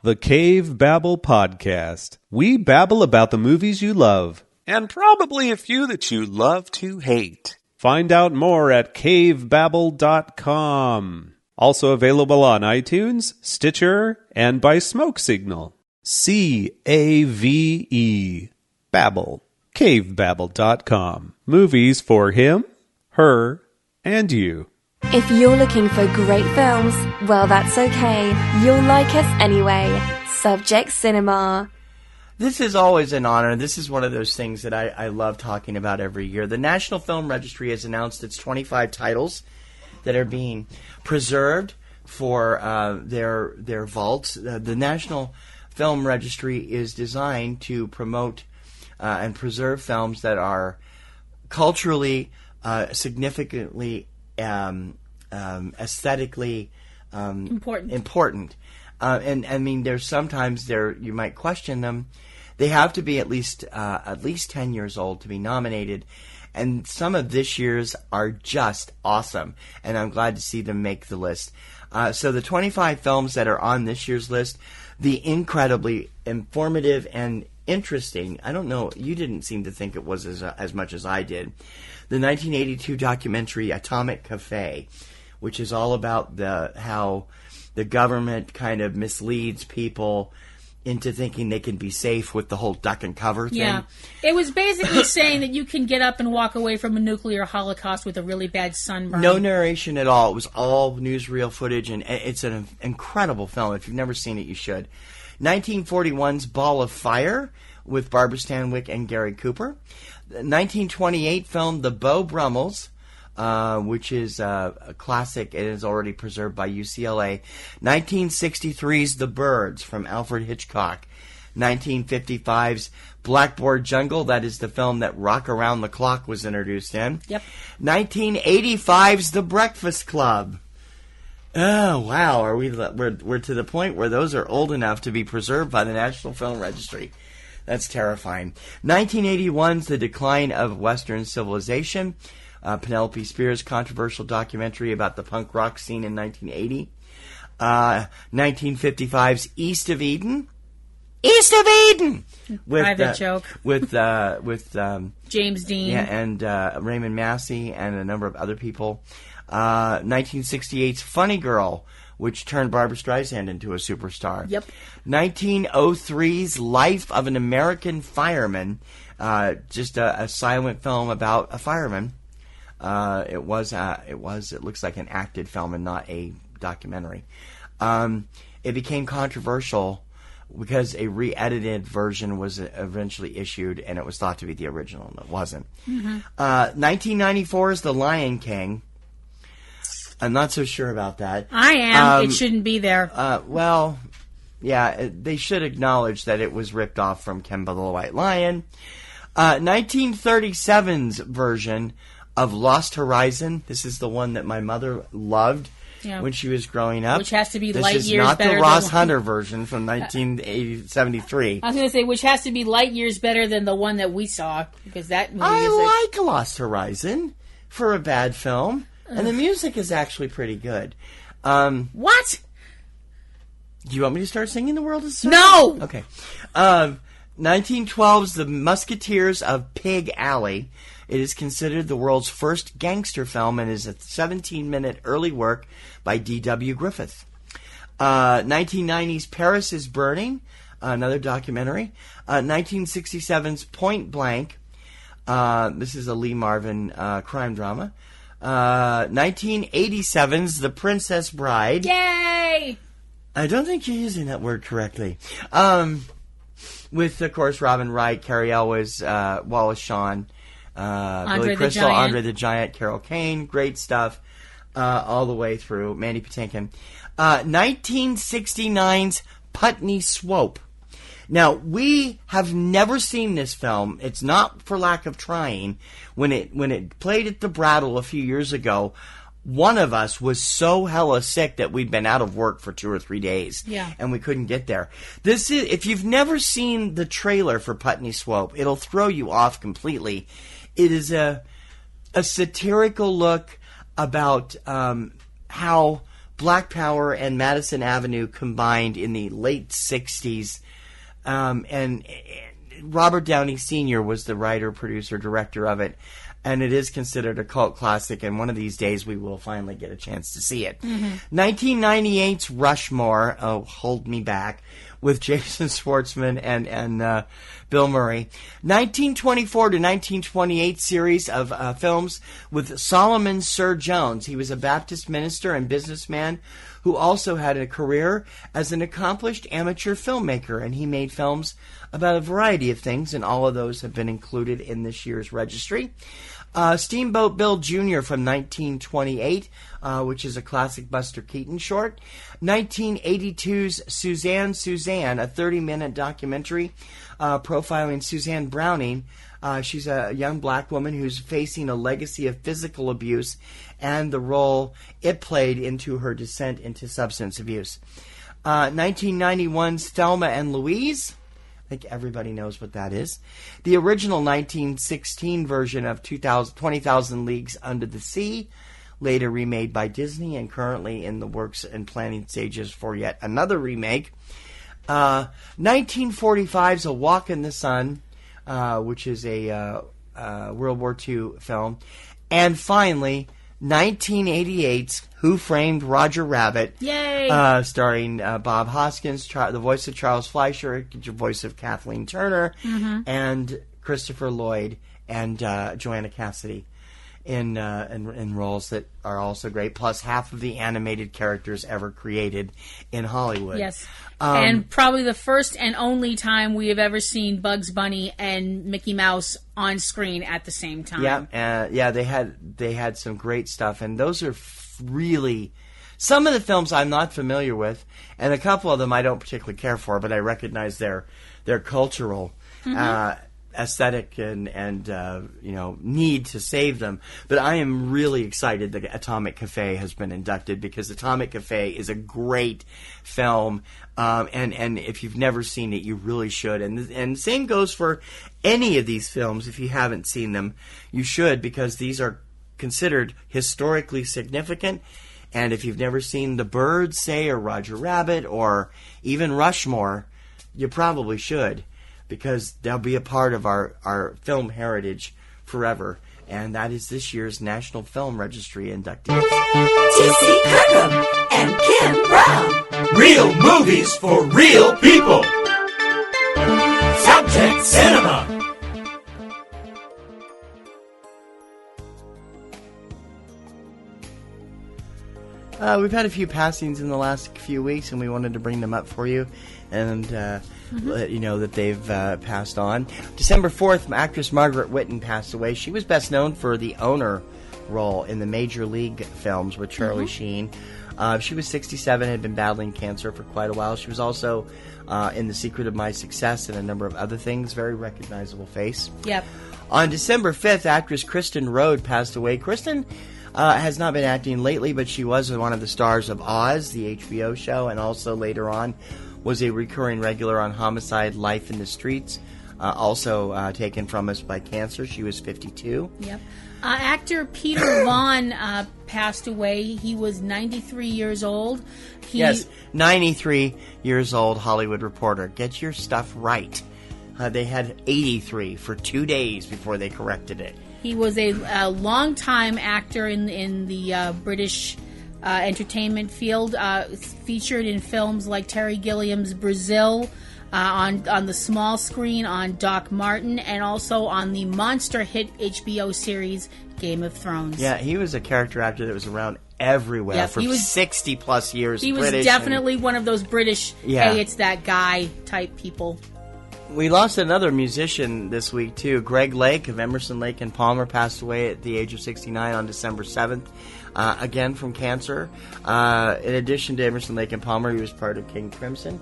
The Cavebabble Podcast. We babble about the movies you love. And probably a few that you love to hate. Find out more at cavebabble.com. Also available on iTunes, Stitcher, and by Smoke Signal. C-A-V-E. Babble. Cavebabble.com. Movies for him, her, and you. If you're looking for great films, well, that's okay. You'll like us anyway. Subject Cinema. This is always an honor. This is one of those things that I love talking about every year. The National Film Registry has announced its 25 titles that are being preserved for their vaults. The National Film Registry is designed to promote and preserve films that are culturally significantly aesthetically important. And I mean, there's sometimes you might question them. They have to be at least 10 years old to be nominated. And some of this year's are just awesome. And I'm glad to see them make the list. So the 25 films that are on this year's list, the incredibly informative and interesting, I don't know, you didn't seem to think it was as much as I did, the 1982 documentary Atomic Cafe, which is all about how the government kind of misleads people into thinking they can be safe with the whole duck and cover thing. Yeah. It was basically saying that you can get up and walk away from a nuclear holocaust with a really bad sunburn. No narration at all. It was all newsreel footage, and it's an incredible film. If you've never seen it, you should. 1941's Ball of Fire with Barbara Stanwyck and Gary Cooper. 1928 film The Beau Brummels, which is a classic. It is already preserved by UCLA. 1963's The Birds from Alfred Hitchcock. 1955's Blackboard Jungle. That is the film that Rock Around the Clock was introduced in. Yep. 1985's The Breakfast Club. Oh wow! We're to the point where those are old enough to be preserved by the National Film Registry. That's terrifying. 1981's The Decline of Western Civilization. Penelope Spears' controversial documentary about the punk rock scene in 1980. 1955's East of Eden. East of Eden! Private joke. With James Dean. Yeah, and Raymond Massey and a number of other people. 1968's Funny Girl, which turned Barbra Streisand into a superstar. Yep. 1903's Life of an American Fireman, just a silent film about a fireman. It looks like an acted film and not a documentary. It became controversial because a re-edited version was eventually issued, and it was thought to be the original, and it wasn't. Mm-hmm. 1994's The Lion King. I'm not so sure about that. I am. It shouldn't be there. Well, yeah, they should acknowledge that it was ripped off from Kimba the White Lion. 1937's version of Lost Horizon. This is the one that my mother loved when she was growing up. Which has to be this light years better. This is not the Ross Hunter version from 1973. I was going to say, which has to be light years better than the one that we saw, because that movie I like Lost Horizon for a bad film. And the music is actually pretty good. What? Do you want me to start singing The World is Certain? No! Okay. 1912's The Musketeers of Pig Alley. It is considered the world's first gangster film and is a 17-minute early work by D.W. Griffith. 1990's Paris is Burning, another documentary. 1967's Point Blank. This is a Lee Marvin crime drama. 1987's The Princess Bride. Yay! I don't think you're using that word correctly. With, of course, Robin Wright, Cary Elwes, Wallace Shawn, Billy Crystal, Andre the Giant, Carol Kane. Great stuff all the way through. Mandy Patinkin. 1969's Putney Swope. Now, we have never seen this film. It's not for lack of trying. When it played at the Brattle a few years ago, one of us was so hella sick that we'd been out of work for 2 or 3 days. Yeah. And we couldn't get there. This is, if you've never seen the trailer for Putney Swope, it'll throw you off completely. It is a satirical look about how Black Power and Madison Avenue combined in the late 60s. And Robert Downey Sr. was the writer, producer, director of it. And it is considered a cult classic, and one of these days we will finally get a chance to see it. Mm-hmm. 1998's Rushmore, oh, hold me back, with Jason Schwartzman and Bill Murray. 1924 to 1928 series of films with Solomon Sir Jones. He was a Baptist minister and businessman who also had a career as an accomplished amateur filmmaker, and he made films about a variety of things, and all of those have been included in this year's registry. Steamboat Bill Jr. from 1928, which is a classic Buster Keaton short. 1982's Suzanne, a 30-minute documentary profiling Suzanne Browning. She's a young black woman who's facing a legacy of physical abuse and the role it played into her descent into substance abuse. 1991's Thelma and Louise. I think everybody knows what that is. The original 1916 version of 20,000 Leagues Under the Sea, later remade by Disney and currently in the works and planning stages for yet another remake. 1945's A Walk in the Sun, which is a World War II film. And finally, 1988's Who Framed Roger Rabbit? Yay! Starring Bob Hoskins, the voice of Charles Fleischer, the voice of Kathleen Turner, and Christopher Lloyd and Joanna Cassidy in roles that are also great, plus half of the animated characters ever created in Hollywood. Yes. And probably the first and only time we have ever seen Bugs Bunny and Mickey Mouse on screen at the same time. Yeah, they had some great stuff, and those are really some of the films I'm not familiar with, and a couple of them I don't particularly care for, but I recognize their cultural aesthetic and need to save them. But I am really excited that Atomic Cafe has been inducted, because Atomic Cafe is a great film, and if you've never seen it, you really should. And same goes for any of these films. If you haven't seen them, you should, because these are considered historically significant. And if you've never seen The Birds, say, or Roger Rabbit, or even Rushmore, you probably should, because they'll be a part of our film heritage forever. And that is this year's National Film Registry inductees. T.C. Kirkham and Kim Brown. Real movies for real people. Subject Cinema. We've had a few passings in the last few weeks, and we wanted to bring them up for you and let you know that they've passed on. December 4th, actress Margaret Whitten passed away. She was best known for the owner role in the Major League films with Charlie Sheen. She was 67, had been battling cancer for quite a while. She was also in The Secret of My Success and a number of other things. Very recognizable face. Yep. On December 5th, actress Kristen Rode passed away. Kristen has not been acting lately, but she was one of the stars of Oz, the HBO show, and also later on was a recurring regular on Homicide: Life in the Streets, also taken from us by cancer. She was 52. Yep. Actor Peter Vaughn passed away. He was 93 years old. Yes, 93 years old, Hollywood Reporter. Get your stuff right. They had 83 for 2 days before they corrected it. He was a long-time actor in the British entertainment field, featured in films like Terry Gilliam's Brazil, on the small screen on Doc Martin, and also on the monster hit HBO series Game of Thrones. Yeah, he was a character actor that was around everywhere for 60-plus years. He was definitely one of those British, hey, it's that guy type people. We lost another musician this week, too. Greg Lake of Emerson, Lake and Palmer passed away at the age of 69 on December 7th, again from cancer. In addition to Emerson, Lake and Palmer, he was part of King Crimson.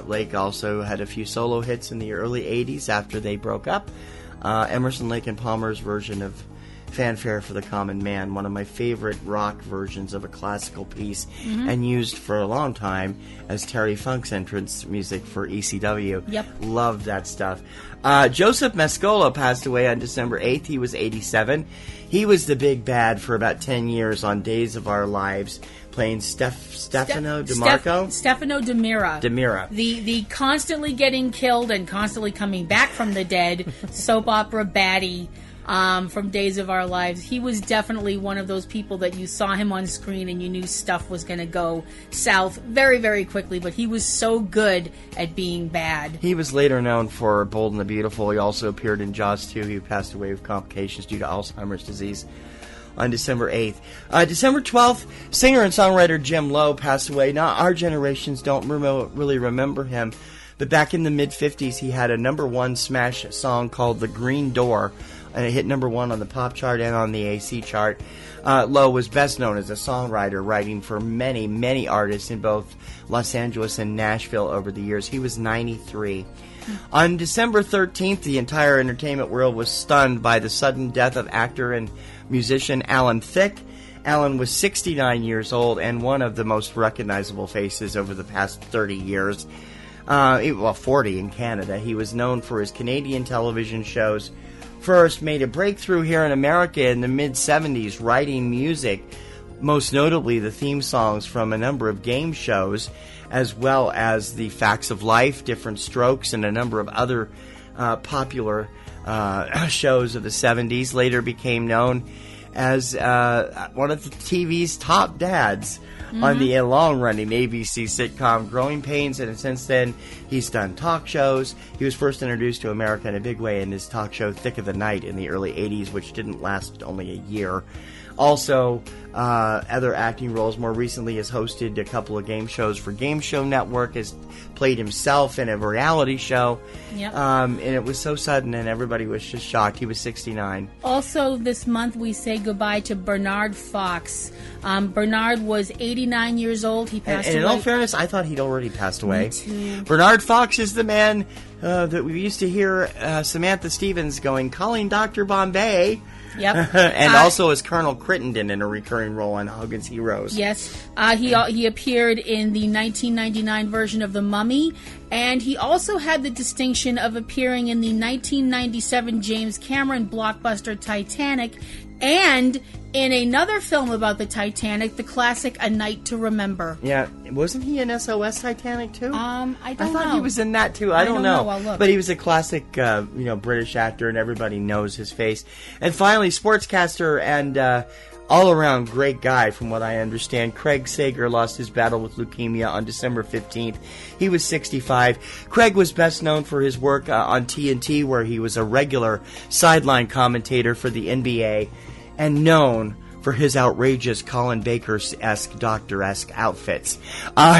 Lake also had a few solo hits in the early 80s after they broke up. Emerson, Lake and Palmer's version of Fanfare for the Common Man, one of my favorite rock versions of a classical piece, and used for a long time as Terry Funk's entrance music for ECW. Yep. Loved that stuff. Joseph Mascola passed away on December 8th. He was 87. He was the big bad for about 10 years on Days of Our Lives, playing Stefano DiMarco? Stefano DiMera. The constantly getting killed and constantly coming back from the dead soap opera baddie from Days of Our Lives. He was definitely one of those people that you saw him on screen and you knew stuff was going to go south very, very quickly, but he was so good at being bad. He was later known for Bold and the Beautiful. He also appeared in Jaws 2. He passed away with complications due to Alzheimer's disease on December 8th. December 12th, singer and songwriter Jim Lowe passed away. Now, our generations don't really remember him, but back in the mid-50s, he had a #1 smash song called The Green Door, and it hit #1 on the pop chart and on the AC chart. Lowe was best known as a songwriter, writing for many, many artists in both Los Angeles and Nashville over the years. He was 93. On December 13th, the entire entertainment world was stunned by the sudden death of actor and musician Alan Thicke. Alan was 69 years old and one of the most recognizable faces over the past 30 years. 40 in Canada. He was known for his Canadian television shows. First made a breakthrough here in America in the mid-70s, writing music, most notably the theme songs from a number of game shows, as well as the Facts of Life, Different Strokes, and a number of other popular shows of the 70s. Later became known as one of the TV's top dads on the long-running ABC sitcom Growing Pains, and since then he's done talk shows. He was first introduced to America in a big way in his talk show Thicke of the Night in the early 80s, which didn't last only a year. Also, other acting roles. More recently has hosted a couple of game shows for Game Show Network, has played himself in a reality show. Yep. And it was so sudden and everybody was just shocked. He was 69. Also this month we say goodbye to Bernard Fox. Bernard was 89 years old. He passed away. And in all fairness, I thought he'd already passed away. Me too. Bernard Fox is the man that we used to hear Samantha Stevens going, "Calling Dr. Bombay." Yep. And also as Colonel Crittenden in a recurring role on Hogan's Heroes. Yes. He appeared in the 1999 version of The Mummy, and he also had the distinction of appearing in the 1997 James Cameron blockbuster Titanic, and in another film about the Titanic, the classic A Night to Remember. Yeah. Wasn't he in SOS Titanic too? I don't know. I thought he was in that too. I don't know. I'll look. But he was a classic, British actor, and everybody knows his face. And finally, sportscaster and all-around great guy, from what I understand, Craig Sager lost his battle with leukemia on December 15th. He was 65. Craig was best known for his work on TNT, where he was a regular sideline commentator for the NBA, and known for his outrageous Colin Baker-esque, doctor-esque outfits.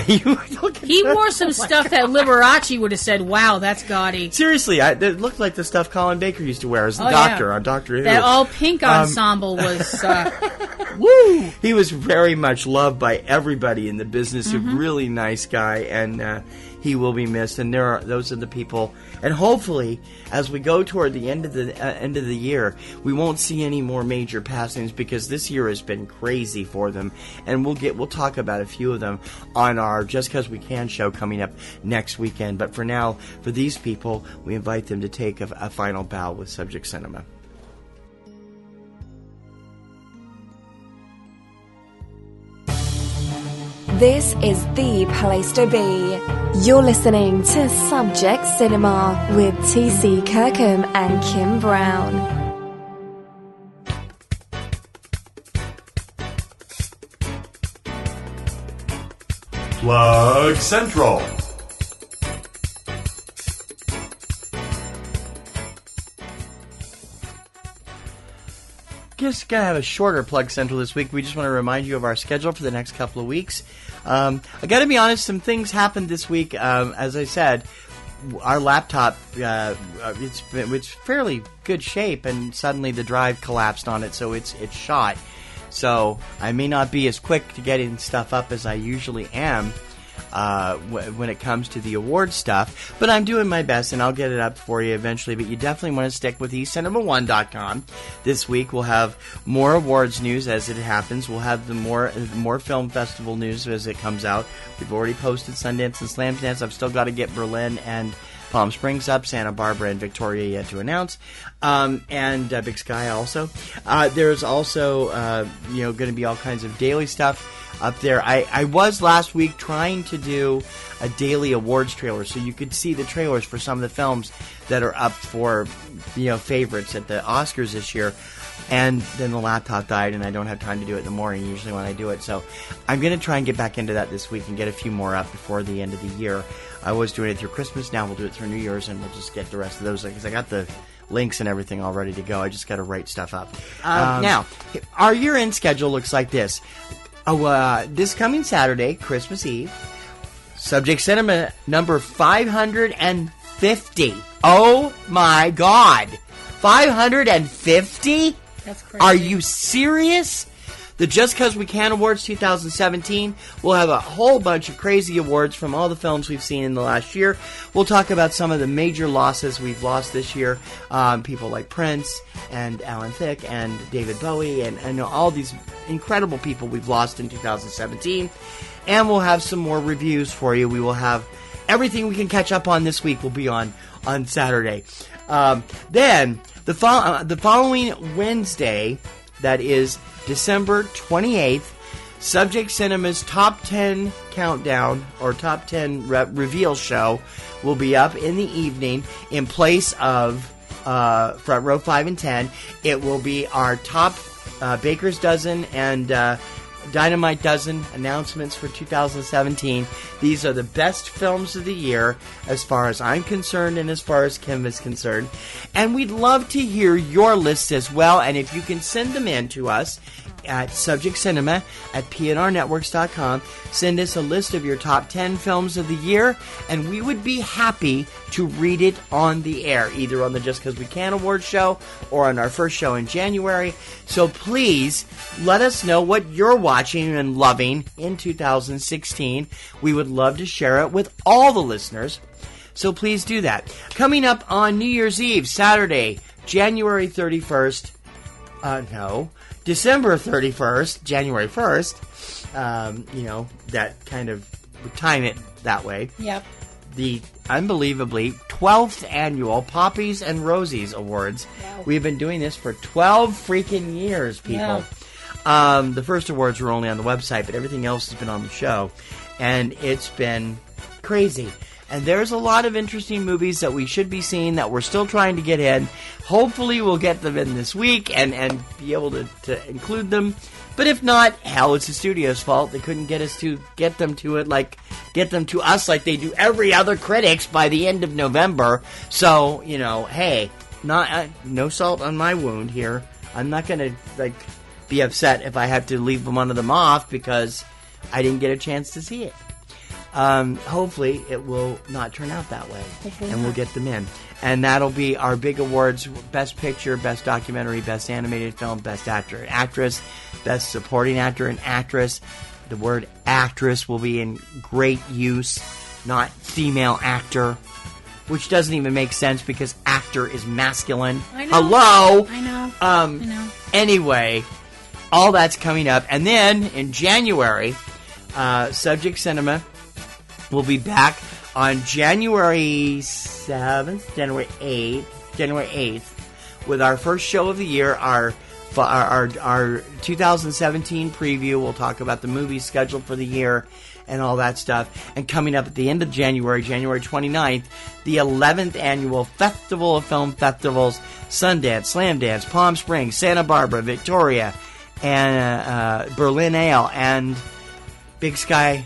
He wore some stuff that Liberace would have said, "Wow, that's gaudy." Seriously, it looked like the stuff Colin Baker used to wear as the doctor on Doctor Who. That all-pink ensemble was... woo! He was very much loved by everybody in the business. A really nice guy, and he will be missed. And those are the people. And hopefully, as we go toward the end of the year, we won't see any more major passings, because this year has been crazy for them. And we'll talk about a few of them on our Just 'Cause We Can show coming up next weekend. But for now, for these people, we invite them to take a final bow with Subject Cinema. This is the place to be. You're listening to Subject Cinema with T.C. Kirkham and Kim Brown. Plug Central. Just going to have a shorter Plug Central this week. We just want to remind you of our schedule for the next couple of weeks. I got to be honest, some things happened this week. As I said, our laptop, it's fairly good shape, and suddenly the drive collapsed on it, so it's shot. So I may not be as quick to getting stuff up as I usually am when it comes to the award stuff, but I'm doing my best, and I'll get it up for you eventually. But you definitely want to stick with eCinema1.com. This week we'll have more awards news as it happens. We'll have the more film festival news as it comes out. We've already posted Sundance and Slamdance. I've still got to get Berlin and Palm Springs up, Santa Barbara and Victoria yet to announce, and Big Sky also. There's also going to be all kinds of daily stuff up there. I was last week trying to do a daily awards trailer, so you could see the trailers for some of the films that are up for favorites at the Oscars this year. And then the laptop died, and I don't have time to do it in the morning usually when I do it. So I'm going to try and get back into that this week and get a few more up before the end of the year. I was doing it through Christmas. Now we'll do it through New Year's, and we'll just get the rest of those, because I got the links and everything all ready to go. I just got to write stuff up. Now, our year-end schedule looks like this. This coming Saturday, Christmas Eve, Subject Cinema number 550. Oh my God. 550? That's crazy. Are you serious? The Just 'Cause We Can Awards 2017. We'll have a whole bunch of crazy awards from all the films we've seen in the last year. We'll talk about some of the major losses we've lost this year. People like Prince and Alan Thicke and David Bowie and all these incredible people we've lost in 2017. And we'll have some more reviews for you. We will have everything we can catch up on this week will be on Saturday. Then the following Wednesday, that is December 28th, Subject Cinema's Top 10 Countdown, or Top 10 Reveal Show, will be up in the evening in place of Front Row 5 and 10. It will be our top Baker's Dozen and Dynamite Dozen announcements for 2017. These are the best films of the year as far as I'm concerned and as far as Kim is concerned. And we'd love to hear your lists as well. And if you can send them in to us at Subject Cinema at PNRNetworks.com, send us a list of your top 10 films of the year, and we would be happy to read it on the air, either on the Just 'Cause We Can award show or on our first show in January. So please let us know what you're watching and loving in 2016. We would love to share it with all the listeners, so please do that. Coming up on New Year's Eve, Saturday, January 31st, December 31st, January 1st, that kind of, we time it that way. Yep. The unbelievably 12th annual Poppies and Rosies Awards. Wow. We've been doing this for 12 freaking years, people. Yeah. The first awards were only on the website, but everything else has been on the show. And it's been crazy. And there's a lot of interesting movies that we should be seeing that we're still trying to get in. Hopefully we'll get them in this week and be able to include them. But if not, hell, it's the studio's fault. They couldn't get them to us like they do every other critics by the end of November. So, hey, no salt on my wound here. I'm not going to be upset if I have to leave one of them off because I didn't get a chance to see it. Hopefully it will not turn out that way, and we'll get them in. And that'll be our big awards: Best Picture, Best Documentary, Best Animated Film, Best Actor and Actress, Best Supporting Actor and Actress. The word actress will be in great use, not female actor, which doesn't even make sense because actor is masculine. I know. Hello? I know. I know. Anyway, all that's coming up. And then in January, Subject Cinema will be back on January 7th, January 8th, with our first show of the year, our 2017 preview. We'll talk about the movies scheduled for the year and all that stuff. And coming up at the end of January, January 29th, the 11th annual Festival of Film Festivals, Sundance, Slamdance, Palm Springs, Santa Barbara, Victoria, and Berlinale, and Big Sky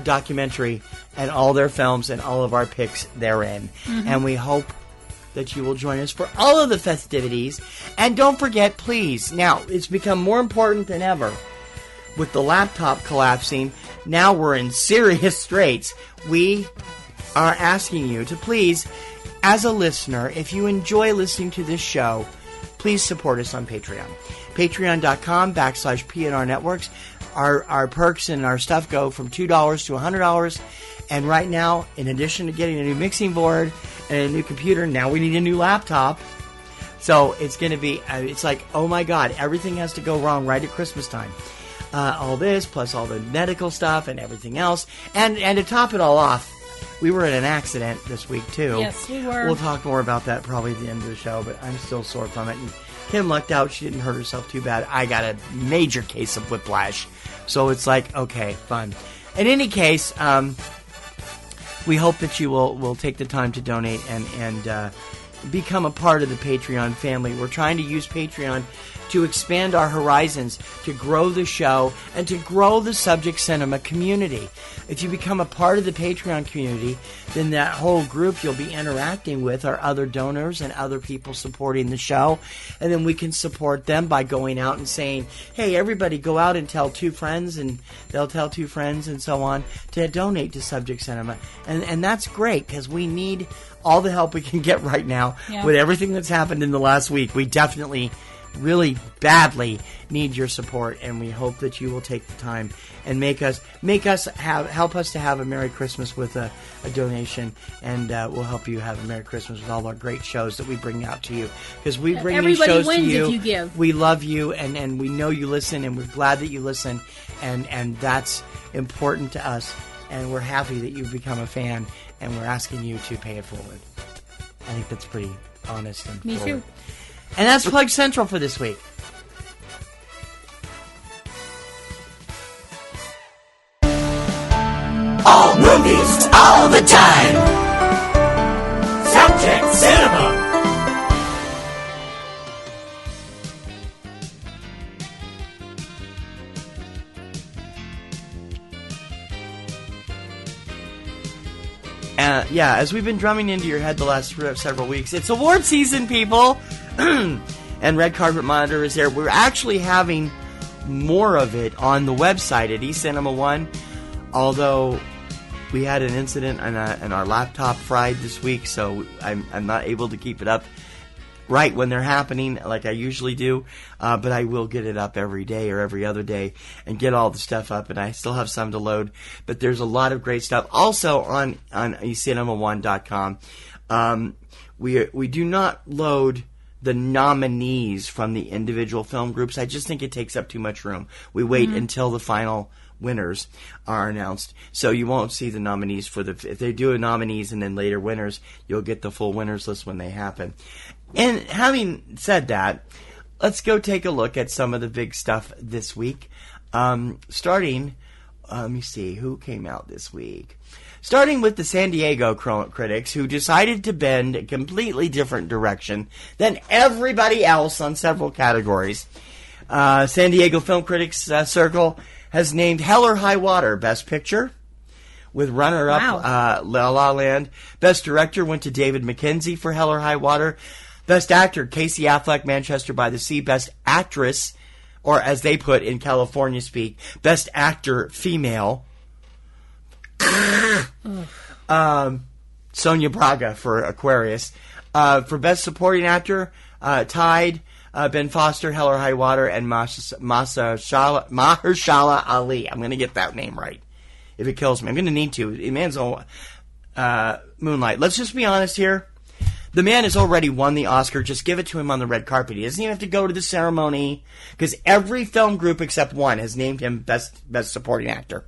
documentary, and all their films and all of our picks therein. Mm-hmm. And we hope that you will join us for all of the festivities. And don't forget, please, now it's become more important than ever with the laptop collapsing. Now we're in serious straits. We are asking you to please, as a listener, if you enjoy listening to this show, please support us on Patreon. Patreon.com/PNRNetworks. Our perks and our stuff go from $2 to $100. And right now, in addition to getting a new mixing board and a new computer, now we need a new laptop. So it's going to be, it's like, oh my God, everything has to go wrong right at Christmas time. All this, plus all the medical stuff and everything else. And to top it all off, we were in an accident this week, too. Yes, we were. We'll talk more about that probably at the end of the show, but I'm still sore from it. And Kim lucked out. She didn't hurt herself too bad. I got a major case of whiplash. So it's like, okay, fun. In any case, we hope that you will take the time to donate and become a part of the Patreon family. We're trying to use Patreon to expand our horizons, to grow the show, and to grow the Subject Cinema community. If you become a part of the Patreon community, then that whole group you'll be interacting with are other donors and other people supporting the show. And then we can support them by going out and saying, hey, everybody go out and tell 2 friends, and they'll tell 2 friends, and so on, to donate to Subject Cinema. And that's great, because we need all the help we can get right now with everything that's happened in the last week. We definitely really badly need your support, and we hope that you will take the time and help us to have a Merry Christmas with a donation, and we'll help you have a Merry Christmas with all our great shows that we bring out to you, because we bring these shows to you. If you give. We love you, and we know you listen, and we're glad that you listen, and that's important to us. and we're happy that you've become a fan, and we're asking you to pay it forward. I think that's pretty honest and Me forward. too. And that's Plug Central for this week. All movies, all the time. Subject Cinema. Yeah, as we've been drumming into your head the last several weeks, it's award season, people! And Red Carpet Monitor is there. We're actually having more of it on the website at eCinema One, although we had an incident and our laptop fried this week, so I'm not able to keep it up right when they're happening like I usually do, but I will get it up every day or every other day and get all the stuff up, and I still have some to load, but there's a lot of great stuff. Also on ecinema1.com, we do not load the nominees from the individual film groups. I just think it takes up too much room. We wait until the final winners are announced, so you won't see the nominees if they do a nominees and then later winners, you'll get the full winners list when they happen. And having said that, let's go take a look at some of the big stuff this week. Starting, let me see, who came out this week? Starting with the San Diego critics, who decided to bend a completely different direction than everybody else on several categories. San Diego Film Critics Circle has named Hell or High Water Best Picture, with runner-up La La Land. Best Director went to David Mackenzie for Hell or High Water. Best Actor, Casey Affleck, Manchester by the Sea. Best Actress, or as they put in California speak, Best Actor Female, Sonia Braga for Aquarius. For Best Supporting Actor, tied Ben Foster, Hell or High Water, and Mahershala Ali. I'm going to get that name right if it kills me. I'm going to need to. The man's on Moonlight. Let's just be honest here. The man has already won the Oscar. Just give it to him on the red carpet. He doesn't even have to go to the ceremony, because every film group except one has named him Best Supporting Actor.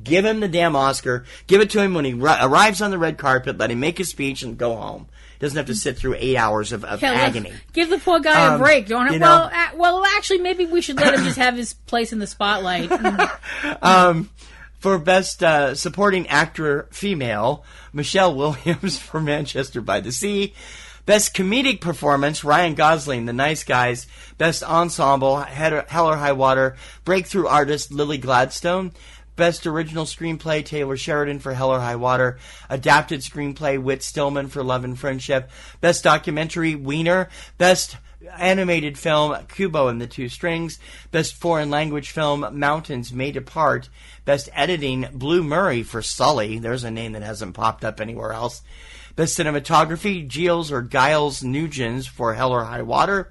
Give him the damn Oscar. Give it to him when he arrives on the red carpet. Let him make his speech and go home. Doesn't have to sit through 8 hours of agony. Give the poor guy a break, don't it? Well, actually, maybe we should let him just have his place in the spotlight. For Best Supporting Actor Female, Michelle Williams for Manchester by the Sea. Best Comedic Performance, Ryan Gosling, The Nice Guys. Best Ensemble, Hell or High Water, Breakthrough Artist, Lily Gladstone. Best Original Screenplay, Taylor Sheridan for Hell or High Water. Adapted Screenplay, Whit Stillman for Love and Friendship. Best Documentary, Wiener. Best Animated Film, Kubo and the Two Strings. Best Foreign Language Film, Mountains Made Apart. Best Editing, Blue Murray for Sully. There's a name that hasn't popped up anywhere else. Best Cinematography, Giles Nugent for Hell or High Water.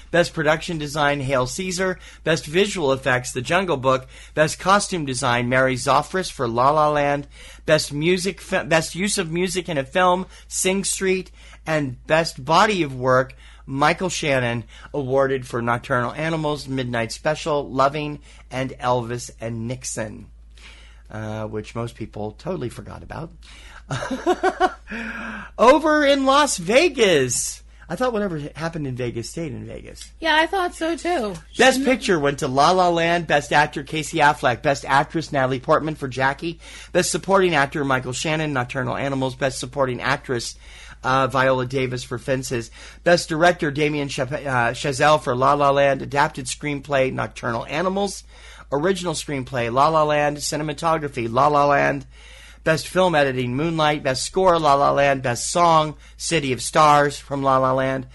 Best Production Design, Hail Caesar. Best Visual Effects, The Jungle Book. Best Costume Design, Mary Zophris for La La Land. Best Use of Music in a Film, Sing Street. And Best Body of Work, Michael Shannon, awarded for Nocturnal Animals, Midnight Special, Loving, and Elvis and Nixon, which most people totally forgot about. Over in Las Vegas, I thought whatever happened in Vegas stayed in Vegas. Yeah, I thought so too. Best Picture went to La La Land. Best Actor, Casey Affleck. Best Actress, Natalie Portman for Jackie. Best Supporting Actor, Michael Shannon, Nocturnal Animals. Best Supporting Actress, Viola Davis for Fences. Best Director, Damien Chazelle for La La Land. Adapted Screenplay, Nocturnal Animals. Original Screenplay, La La Land. Cinematography, La La Land. Best Film Editing, Moonlight. Best Score, La La Land. Best Song, City of Stars from La La Land.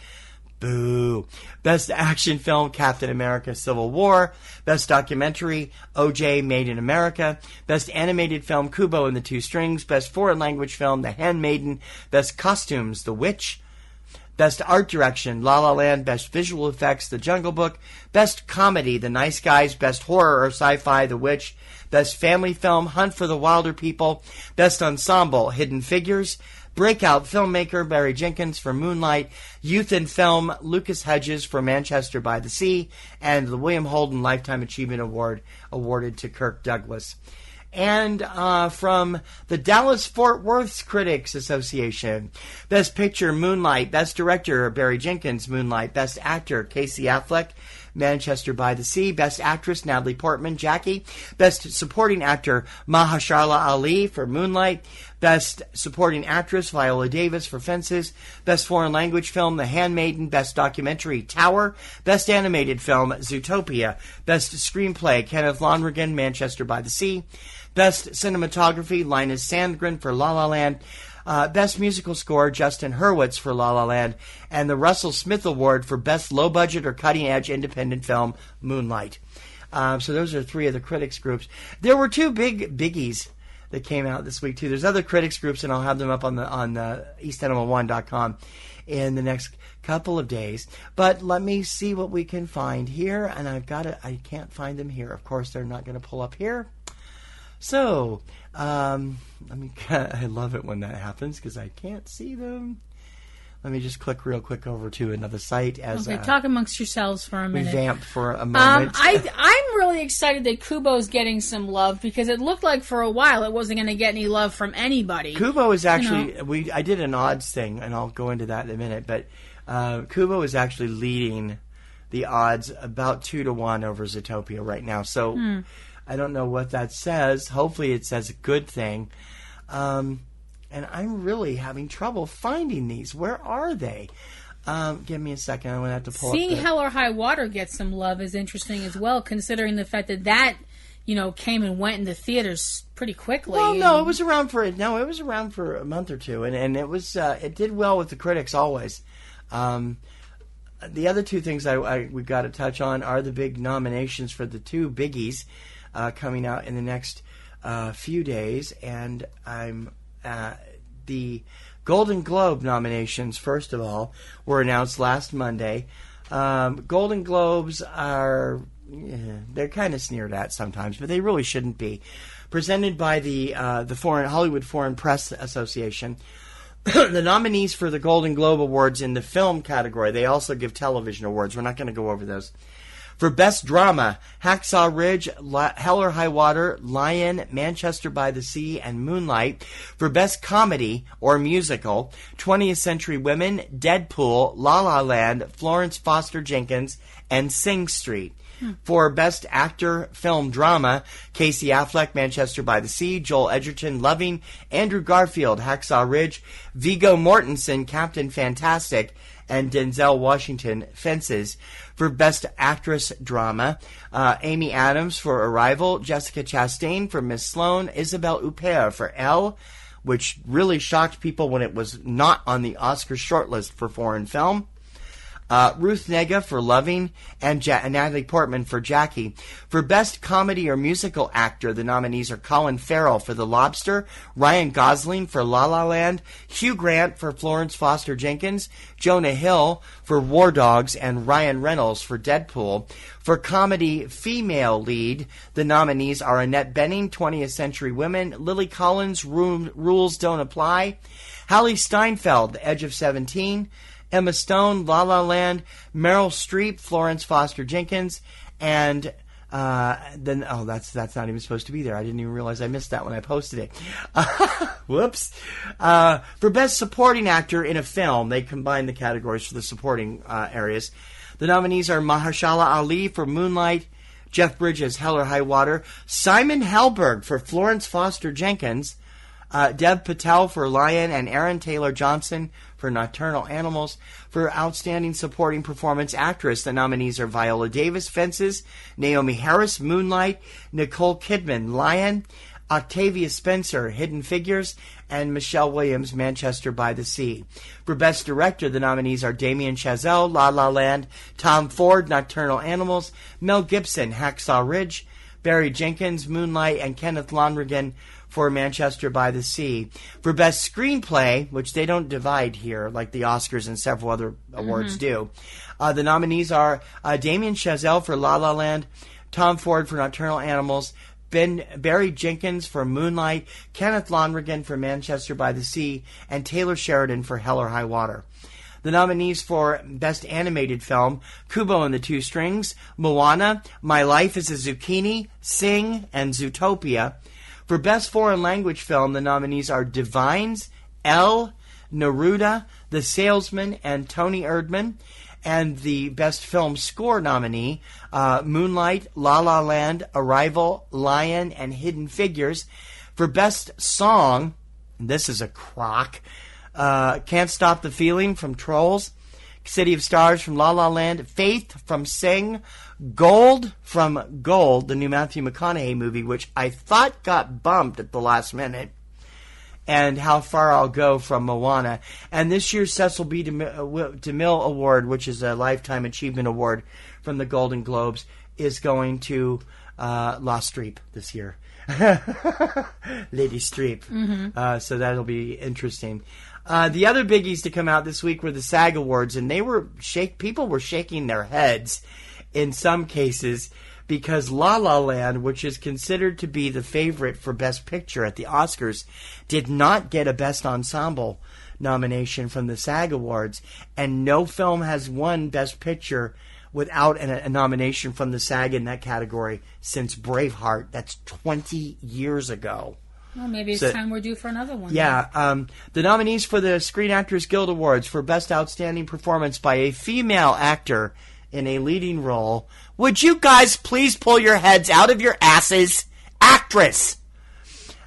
Boo. Best Action Film, Captain America Civil War. Best Documentary, O.J. Made in America. Best Animated Film, Kubo and the Two Strings. Best Foreign Language Film, The Handmaiden. Best Costumes, The Witch. Best Art Direction, La La Land. Best Visual Effects, The Jungle Book. Best Comedy, The Nice Guys. Best Horror or Sci-Fi, The Witch. Best Family Film, Hunt for the Wilder People. Best Ensemble, Hidden Figures. Breakout Filmmaker, Barry Jenkins for Moonlight. Youth in Film, Lucas Hedges for Manchester by the Sea. And the William Holden Lifetime Achievement Award awarded to Kirk Douglas. And from the Dallas-Fort Worth Critics Association, Best Picture, Moonlight. Best Director, Barry Jenkins, Moonlight. Best Actor, Casey Affleck, Manchester by the Sea. Best Actress, Natalie Portman, Jackie. Best Supporting Actor, Mahershala Ali for Moonlight. Best Supporting Actress, Viola Davis for Fences. Best Foreign Language Film, The Handmaiden. Best Documentary, Tower. Best Animated Film, Zootopia. Best Screenplay, Kenneth Lonergan, Manchester by the Sea. Best Cinematography, Linus Sandgren for La La Land. Best Musical Score, Justin Hurwitz for La La Land. And the Russell Smith Award for Best Low Budget or Cutting Edge Independent Film, Moonlight. So those are 3 of the critics groups. There were 2 biggies that came out this week too. There's other critics groups, and I'll have them up on eastanimal1.com in the next couple of days. But let me see what we can find here, and I can't find them here. Of course, they're not going to pull up here. So, I love it when that happens because I can't see them. Let me just click real quick over to another site as talk amongst yourselves for a minute. We vamp for a moment. I'm really excited that Kubo's getting some love because it looked like for a while it wasn't going to get any love from anybody. Kubo is actually I did an odds thing, and I'll go into that in a minute. But Kubo is actually leading the odds about 2-1 over Zootopia right now. So. I don't know what that says. Hopefully it says a good thing. And I'm really having trouble finding these. Where are they? Give me a second. I'm going to have to pull up. Seeing Hell or High Water get some love is interesting as well, considering the fact that came and went in the theaters pretty quickly. Well, no, it was around for a month or two, and it was it did well with the critics always. The other 2 things we got to touch on are the big nominations for the 2 biggies. Coming out in the next few days, and the Golden Globe nominations, first of all, were announced last Monday. Golden Globes they're kind of sneered at sometimes, but they really shouldn't be. Presented by the Hollywood Foreign Press Association. The nominees for the Golden Globe Awards in the film category, they also give television awards. We're not going to go over those. For Best Drama, Hacksaw Ridge, Hell or High Water, Lion, Manchester by the Sea, and Moonlight. For Best Comedy or Musical, 20th Century Women, Deadpool, La La Land, Florence Foster Jenkins, and Sing Street. For Best Actor Film Drama, Casey Affleck, Manchester by the Sea, Joel Edgerton, Loving, Andrew Garfield, Hacksaw Ridge, Viggo Mortensen, Captain Fantastic, and Denzel Washington, Fences. For Best Actress Drama, Amy Adams for Arrival, Jessica Chastain for Miss Sloane, Isabelle Huppert for Elle, which really shocked people when it was not on the Oscar shortlist for foreign film. Ruth Negga for Loving, and Natalie Portman for Jackie. For Best Comedy or Musical Actor, the nominees are Colin Farrell for The Lobster, Ryan Gosling for La La Land, Hugh Grant for Florence Foster Jenkins, Jonah Hill for War Dogs, and Ryan Reynolds for Deadpool. For Comedy Female Lead, the nominees are Annette Bening, 20th Century Women, Lily Collins, Rules Don't Apply, Hallie Steinfeld, The Edge of 17, Emma Stone, La La Land, Meryl Streep, Florence Foster Jenkins, and that's not even supposed to be there. I didn't even realize I missed that when I posted it. Whoops. For Best Supporting Actor in a Film, they combined the categories for the supporting areas. The nominees are Mahershala Ali for Moonlight, Jeff Bridges, Hell or High Water, Simon Helberg for Florence Foster Jenkins, Dev Patel for Lion, and Aaron Taylor Johnson for Nocturnal Animals. For Outstanding Supporting Performance Actress, the nominees are Viola Davis, Fences, Naomi Harris, Moonlight, Nicole Kidman, Lion, Octavia Spencer, Hidden Figures, and Michelle Williams, Manchester by the Sea. For Best Director, the nominees are Damien Chazelle, La La Land, Tom Ford, Nocturnal Animals, Mel Gibson, Hacksaw Ridge, Barry Jenkins, Moonlight, and Kenneth Lonergan for Manchester by the Sea. For Best Screenplay, which they don't divide here like the Oscars and several other awards do, the nominees are Damien Chazelle for La La Land, Tom Ford for Nocturnal Animals, Barry Jenkins for Moonlight, Kenneth Lonergan for Manchester by the Sea, and Taylor Sheridan for Hell or High Water. The nominees for Best Animated Film, Kubo and the Two Strings, Moana, My Life is a Zucchini, Sing, and Zootopia. For Best Foreign Language Film, the nominees are Divines, El, Neruda, The Salesman, and Tony Erdmann. And the Best Film Score nominee, Moonlight, La La Land, Arrival, Lion, and Hidden Figures. For Best Song, this is a crock, Can't Stop the Feeling from Trolls, City of Stars from La La Land, Faith from Sing, Gold from Gold, the new Matthew McConaughey movie, which I thought got bumped at the last minute, and How Far I'll Go from Moana. And this year's Cecil B. DeMille Award, which is a Lifetime Achievement Award from the Golden Globes, is going to La Streep this year. Lady Streep. Mm-hmm. So that'll be interesting. The other biggies to come out this week were the SAG Awards, and people were shaking their heads in some cases because La La Land, which is considered to be the favorite for Best Picture at the Oscars, did not get a Best Ensemble nomination from the SAG Awards, and no film has won Best Picture without a nomination from the SAG in that category since Braveheart. That's 20 years ago. Well, maybe it's time we're due for another one. Yeah. The nominees for the Screen Actors Guild Awards for Best Outstanding Performance by a Female Actor in a Leading Role. Would you guys please pull your heads out of your asses? Actress!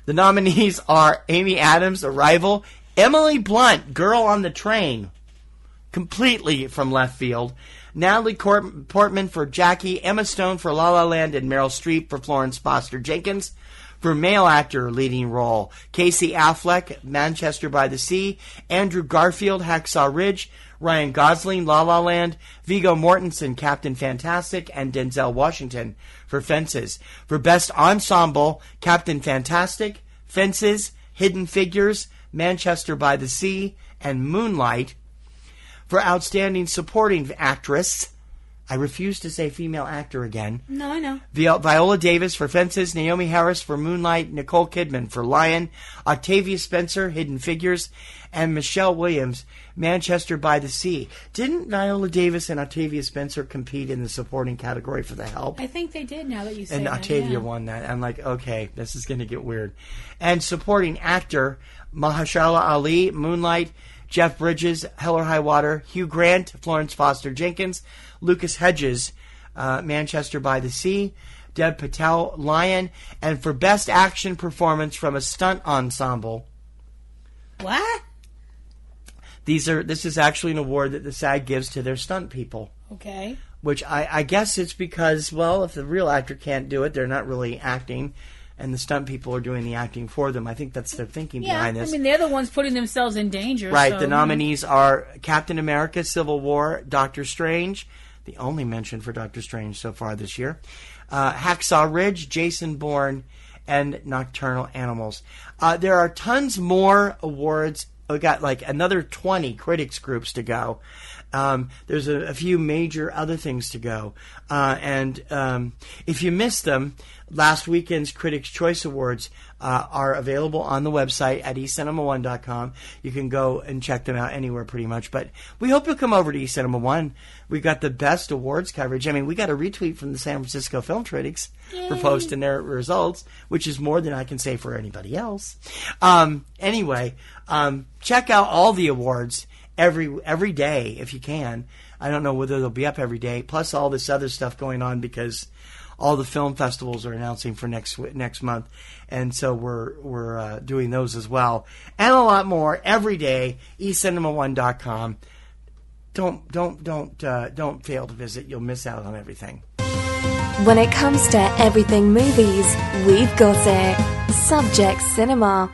The nominees are Amy Adams, Arrival, Emily Blunt, Girl on the Train, completely from left field, Natalie Portman for Jackie, Emma Stone for La La Land, and Meryl Streep for Florence Foster Jenkins. For Male Actor Leading Role, Casey Affleck, Manchester by the Sea, Andrew Garfield, Hacksaw Ridge, Ryan Gosling, La La Land, Viggo Mortensen, Captain Fantastic, and Denzel Washington for Fences. For Best Ensemble, Captain Fantastic, Fences, Hidden Figures, Manchester by the Sea, and Moonlight. For Outstanding Supporting Actress, I refuse to say female actor again. No, I know. Viola Davis for Fences, Naomi Harris for Moonlight, Nicole Kidman for Lion, Octavia Spencer, Hidden Figures, and Michelle Williams, Manchester by the Sea. Didn't Viola Davis and Octavia Spencer compete in the supporting category for The Help? I think they did, now that you say and that. And Octavia yeah. won that. I'm like, okay, this is going to get weird. And supporting actor, Mahershala Ali, Moonlight, Jeff Bridges, Hell or High Water, Hugh Grant, Florence Foster Jenkins, Lucas Hedges, Manchester by the Sea, Dev Patel, Lion, and for Best Action Performance from a Stunt Ensemble. What? This is actually an award that the SAG gives to their stunt people. Okay. Which I guess it's because, well, if the real actor can't do it, they're not really acting, and the stunt people are doing the acting for them. I think that's their thinking behind this. I mean, they're the ones putting themselves in danger. Right. So, the nominees are Captain America, Civil War, Doctor Strange, the only mention for Doctor Strange so far this year, Hacksaw Ridge, Jason Bourne, and Nocturnal Animals. There are tons more awards. We got like another 20 critics groups to go. There's a few major other things to go. And if you missed them, last weekend's Critics' Choice Awards are available on the website at ecinema1.com. You can go and check them out anywhere pretty much. But we hope you'll come over to eCinema 1. We got the best awards coverage. I mean, we got a retweet from the San Francisco Film Critics for posting their results, which is more than I can say for anybody else. Anyway, check out all the awards every day if you can. I don't know whether they'll be up every day, plus all this other stuff going on because all the film festivals are announcing for next month, and so we're doing those as well, and a lot more every day. ecinema1.com. Don't fail to visit. You'll miss out on everything. When it comes to everything movies, we've got it. Subject Cinema.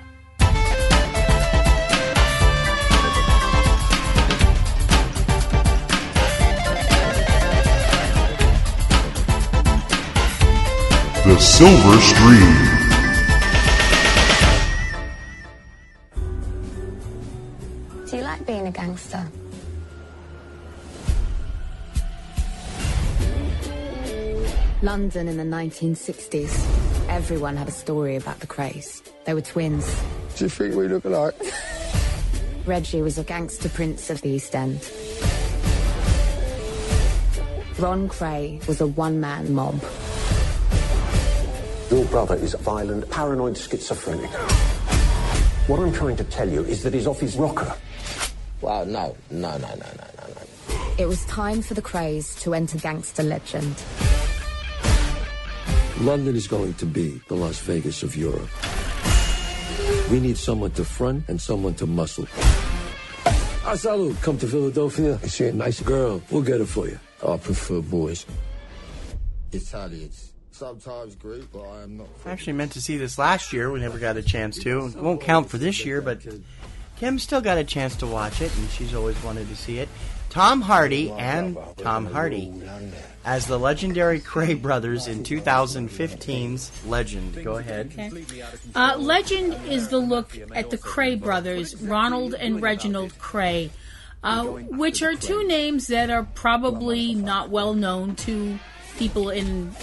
The Silver Stream. Do you like being a gangster? London in the 1960s. Everyone had a story about the craze. They were twins. Do you think we look alike? Reggie was a gangster prince of the East End. Ron Cray was a one-man mob. Your brother is violent, paranoid schizophrenic. What I'm trying to tell you is that he's off his rocker. Well, no. It was time for the Krays to enter gangster legend. London is going to be the Las Vegas of Europe. We need someone to front and someone to muscle. Salud, come to Philadelphia. I see a nice girl. We'll get her for you. I prefer boys. Italians. Sometimes great, but I am not. I actually meant to see this last year. We never got a chance to. It won't count for this year, but Kim still got a chance to watch it, and she's always wanted to see it. Tom Hardy as the legendary Kray brothers in 2015's Legend. Go ahead. Okay. Legend is the look at the Kray brothers, Ronald and Reginald Kray, which are two names that are probably not well known to people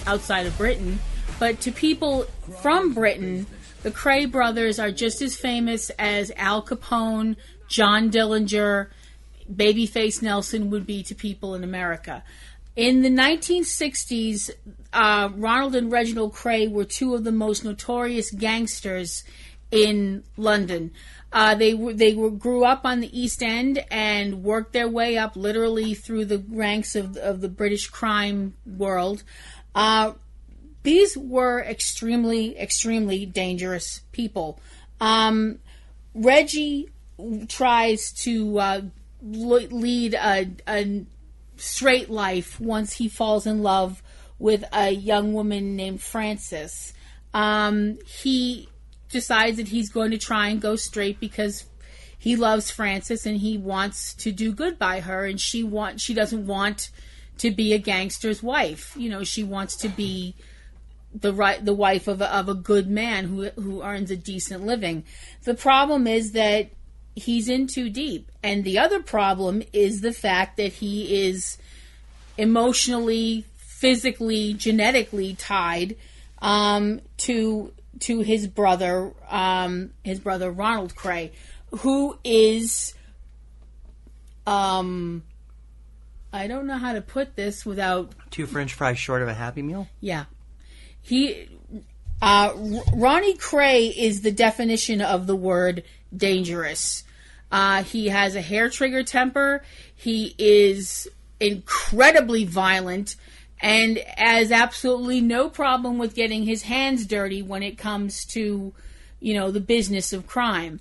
outside of Britain, but to people from Britain, the Kray brothers are just as famous as Al Capone, John Dillinger, Babyface Nelson would be to people in America. In the 1960s, Ronald and Reginald Kray were two of the most notorious gangsters in London. They grew up on the East End and worked their way up literally through the ranks of the British crime world. These were extremely, extremely dangerous people. Reggie tries to lead a straight life once he falls in love with a young woman named Frances. He decides that he's going to try and go straight because he loves Frances and he wants to do good by her, and she doesn't want to be a gangster's wife. You know, she wants to be the wife of a good man who earns a decent living. The problem is that he's in too deep, and the other problem is the fact that he is emotionally, physically, genetically tied to his brother Ronald Kray, who is I don't know how to put this without 2 French fries short of a Happy Meal. Yeah, Ronnie Kray is the definition of the word dangerous. He has a hair trigger temper. He is incredibly violent and has absolutely no problem with getting his hands dirty when it comes to, the business of crime.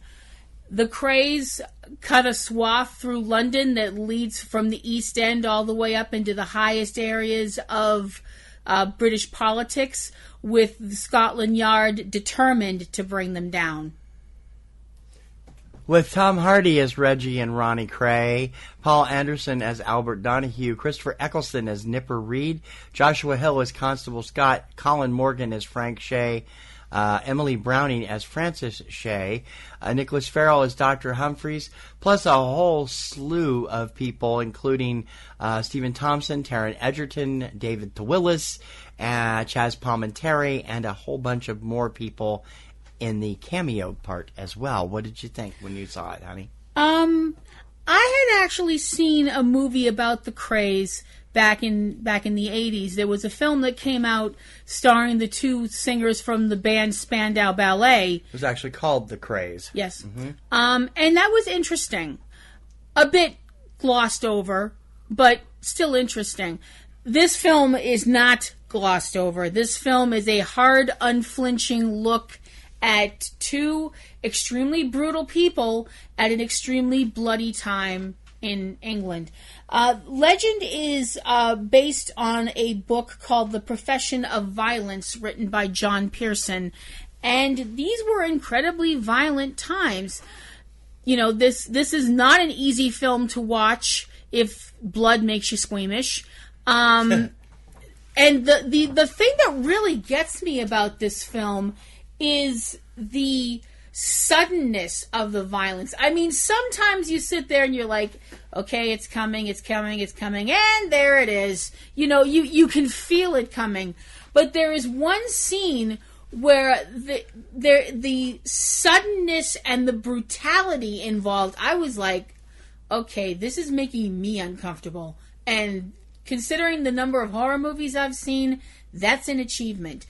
The Krays cut a swath through London that leads from the East End all the way up into the highest areas of British politics, with Scotland Yard determined to bring them down. With Tom Hardy as Reggie and Ronnie Kray, Paul Anderson as Albert Donahue, Christopher Eccleston as Nipper Reed, Joshua Hill as Constable Scott, Colin Morgan as Frank Shea, Emily Browning as Frances Shea, Nicholas Farrell as Dr. Humphreys, plus a whole slew of people, including Stephen Thompson, Taron Egerton, David Thewillis, Chaz Palminteri, and a whole bunch of more people in the cameo part as well. What did you think when you saw it, honey? I had actually seen a movie about the Krays back in the 80s. There was a film that came out starring the two singers from the band Spandau Ballet. It was actually called The Krays. Yes. Mm-hmm. And that was interesting. A bit glossed over, but still interesting. This film is not glossed over. This film is a hard, unflinching look at two extremely brutal people at an extremely bloody time in England. Legend is based on a book called The Profession of Violence, written by John Pearson, and these were incredibly violent times. This is not an easy film to watch if blood makes you squeamish. And the thing that really gets me about this film is the suddenness of the violence. I mean, sometimes you sit there and you're like, okay, it's coming, and there it is. You can feel it coming. But there is one scene where the suddenness and the brutality involved, I was like, okay, this is making me uncomfortable. And considering the number of horror movies I've seen, that's an achievement.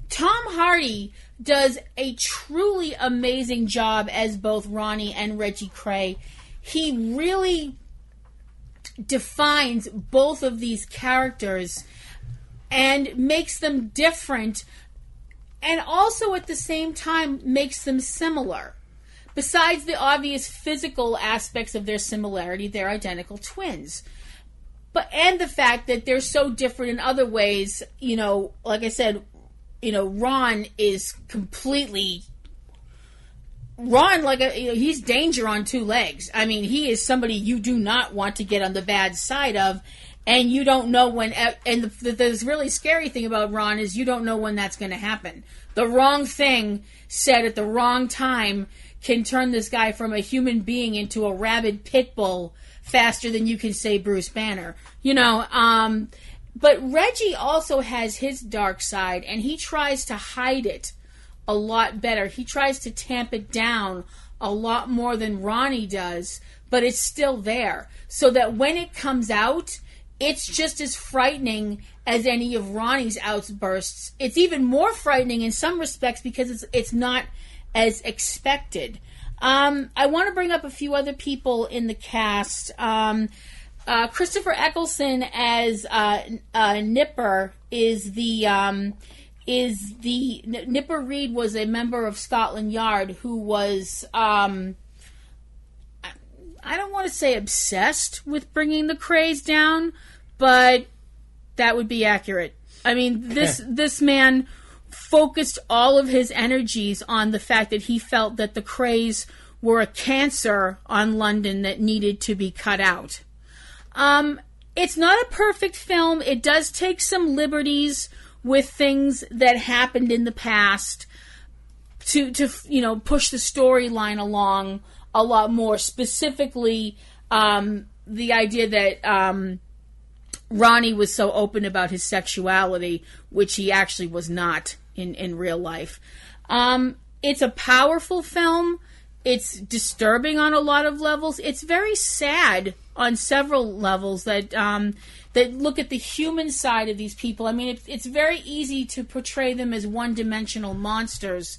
Tom Hardy does a truly amazing job as both Ronnie and Reggie Cray. He really defines both of these characters and makes them different, and also at the same time makes them similar. Besides the obvious physical aspects of their similarity, they're identical twins. And the fact that they're so different in other ways, like I said, Ron is completely... Ron, he's danger on two legs. I mean, he is somebody you do not want to get on the bad side of, and you don't know when... And the really scary thing about Ron is you don't know when that's going to happen. The wrong thing said at the wrong time can turn this guy from a human being into a rabid pit bull faster than you can say Bruce Banner. But Reggie also has his dark side, and he tries to hide it a lot better. He tries to tamp it down a lot more than Ronnie does, but it's still there. So that when it comes out, it's just as frightening as any of Ronnie's outbursts. It's even more frightening in some respects because it's not as expected. I want to bring up a few other people in the cast. Christopher Eccleston as Nipper is the Nipper Reed was a member of Scotland Yard who was I don't want to say obsessed with bringing the Krays down, but that would be accurate. I mean, this man focused all of his energies on the fact that he felt that the Krays were a cancer on London that needed to be cut out. It's not a perfect film. It does take some liberties with things that happened in the past to push the storyline along a lot more. Specifically, the idea that Ronnie was so open about his sexuality, which he actually was not in real life. It's a powerful film. It's disturbing on a lot of levels. It's very sad on several levels that look at the human side of these people. I mean, it's very easy to portray them as one-dimensional monsters,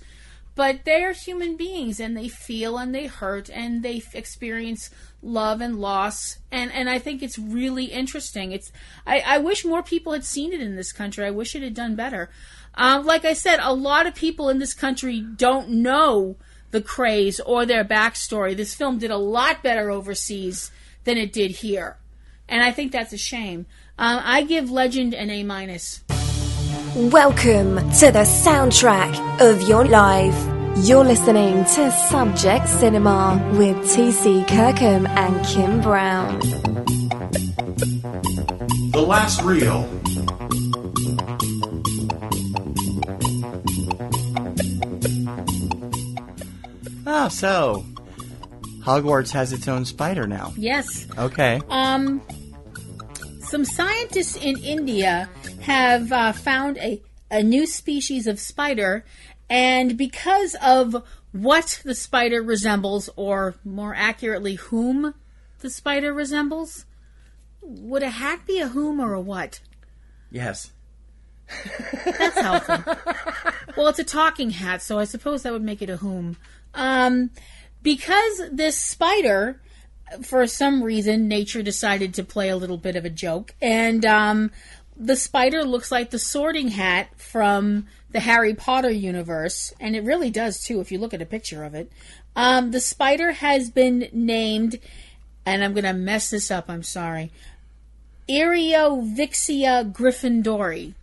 but they are human beings, and they feel and they hurt and they experience love and loss, and I think it's really interesting. I wish more people had seen it in this country. I wish it had done better. Like I said, a lot of people in this country don't know the Krays or their backstory. This film did a lot better overseas than it did here, and I think that's a shame. I give Legend an A-. Welcome to the soundtrack of your life. You're listening to Subject Cinema with TC Kirkham and Kim Brown. The Last Reel. Oh, so Hogwarts has its own spider now. Yes. Okay. Some scientists in India have found a new species of spider, and because of what the spider resembles, or more accurately, whom the spider resembles, would a hat be a whom or a what? Yes. That's helpful. Well, it's a talking hat, so I suppose that would make it a whom. Because this spider, for some reason, nature decided to play a little bit of a joke, and the spider looks like the Sorting Hat from the Harry Potter universe, and it really does too if you look at a picture of it. The spider has been named, and I'm going to mess this up, I'm sorry, Eriovixia gryffindori,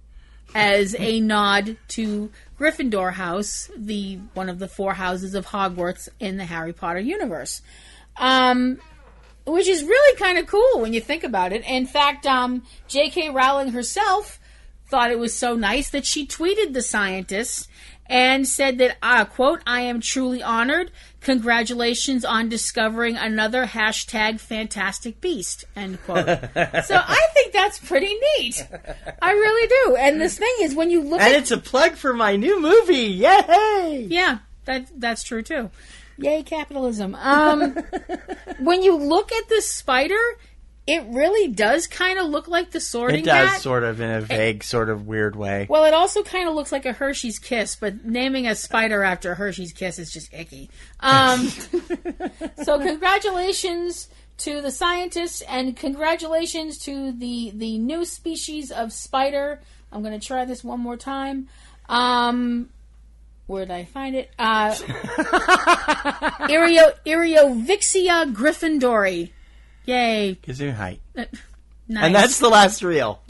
as a nod to Gryffindor House, one of the 4 houses of Hogwarts in the Harry Potter universe. Which is really kind of cool when you think about it. In fact, J.K. Rowling herself thought it was so nice that she tweeted the scientists and said that, quote, "I am truly honored. Congratulations on discovering another #fantastic beast," end quote. So I think that's pretty neat. I really do. And this thing is, when you look and it's a plug for my new movie. Yay! Yeah, that's true too. Yay, capitalism. When you look at this spider, It really does kind of look like the Sorting Hat. It does, sort of, in a vague, sort of weird way. Well, it also kind of looks like a Hershey's Kiss, but naming a spider after a Hershey's Kiss is just icky. So congratulations to the scientists, and congratulations to the new species of spider. I'm going to try this one more time. Where did I find it? Eriovixia gryffindori. Yay. Gesundheit. Nice. And that's the last reel.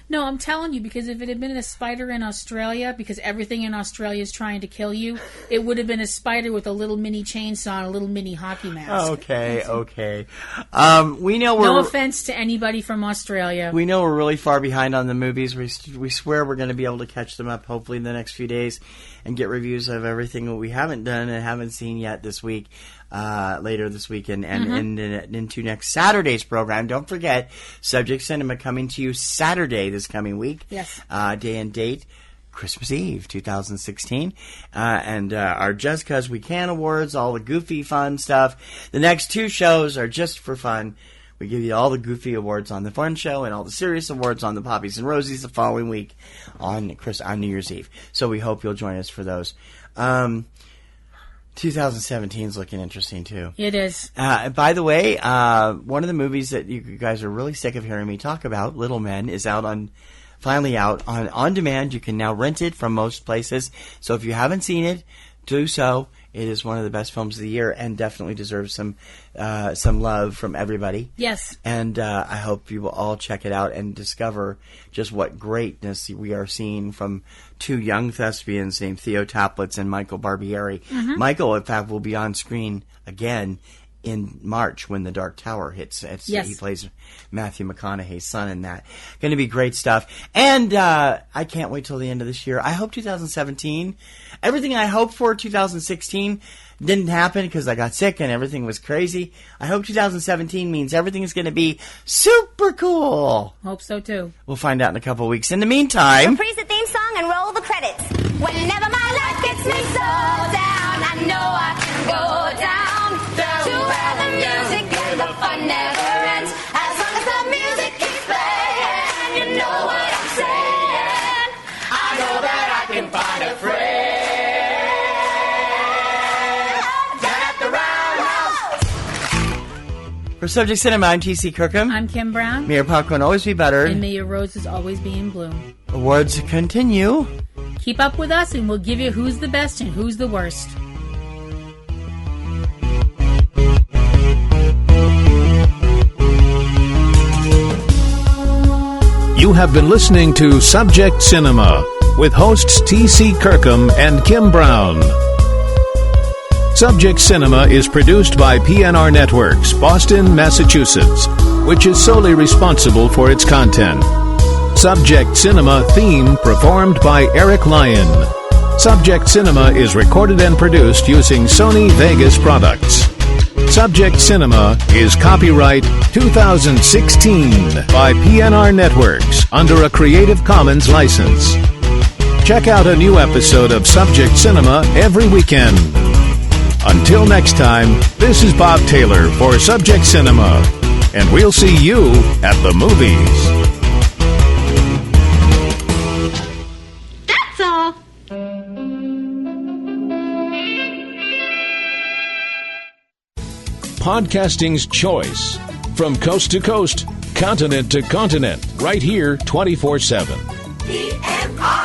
No, I'm telling you, because if it had been a spider in Australia, because everything in Australia is trying to kill you, it would have been a spider with a little mini chainsaw and a little mini hockey mask. Okay. We know no offense to anybody from Australia. We know we're really far behind on the movies. We swear we're going to be able to catch them up hopefully in the next few days and get reviews of everything that we haven't done and haven't seen yet this week. Later this week and into next Saturday's program. Don't forget, Subject Cinema coming to you Saturday this coming week. Yes. Day and date, Christmas Eve 2016. And our Just 'Cause We Can awards, all the goofy fun stuff. The next two shows are just for fun. We give you all the goofy awards on the fun show and all the serious awards on the Poppies and Rosies the following week on New Year's Eve. So we hope you'll join us for those. 2017 is looking interesting, too. It is. By the way, one of the movies that you guys are really sick of hearing me talk about, Little Men, is finally out on demand. You can now rent it from most places. So if you haven't seen it, do so. It is one of the best films of the year and definitely deserves some love from everybody. Yes. And I hope you will all check it out and discover just what greatness we are seeing from two young thespians named Theo Taplitz and Michael Barbieri. Mm-hmm. Michael, in fact, will be on screen again in March when The Dark Tower hits. Yes. He plays Matthew McConaughey's son in that. Going to be great stuff. And I can't wait till the end of this year. I hope 2017, everything I hoped for 2016 didn't happen because I got sick and everything was crazy. I hope 2017 means everything is going to be super cool. Hope so, too. We'll find out in a couple of weeks. In the meantime... Reprise the theme song and roll the credits. Whenever my life gets me so down, I know I can go down to where the music and the fun never ends. As long as the music keeps playing, you know what I'm saying. I know that I can find a friend at the Roundhouse. For Subject Cinema, I'm T.C. Kirkham. I'm Kim Brown. May your popcorn always be buttered. And may your roses always be in bloom. Awards continue. Keep up with us and we'll give you who's the best and who's the worst. You have been listening to Subject Cinema with hosts T.C. Kirkham and Kim Brown. Subject Cinema is produced by PNRNetworks, Boston, Massachusetts, which is solely responsible for its content. Subject Cinema theme performed by Eric Lyon. Subject Cinema is recorded and produced using Sony Vegas products. Subject Cinema is copyright 2016 by PNRNetworks under a Creative Commons license. Check out a new episode of Subject Cinema every weekend. Until next time, this is Bob Taylor for Subject Cinema, and we'll see you at the movies. That's all. Podcasting's choice. From coast to coast, continent to continent, right here 24/7. PNR.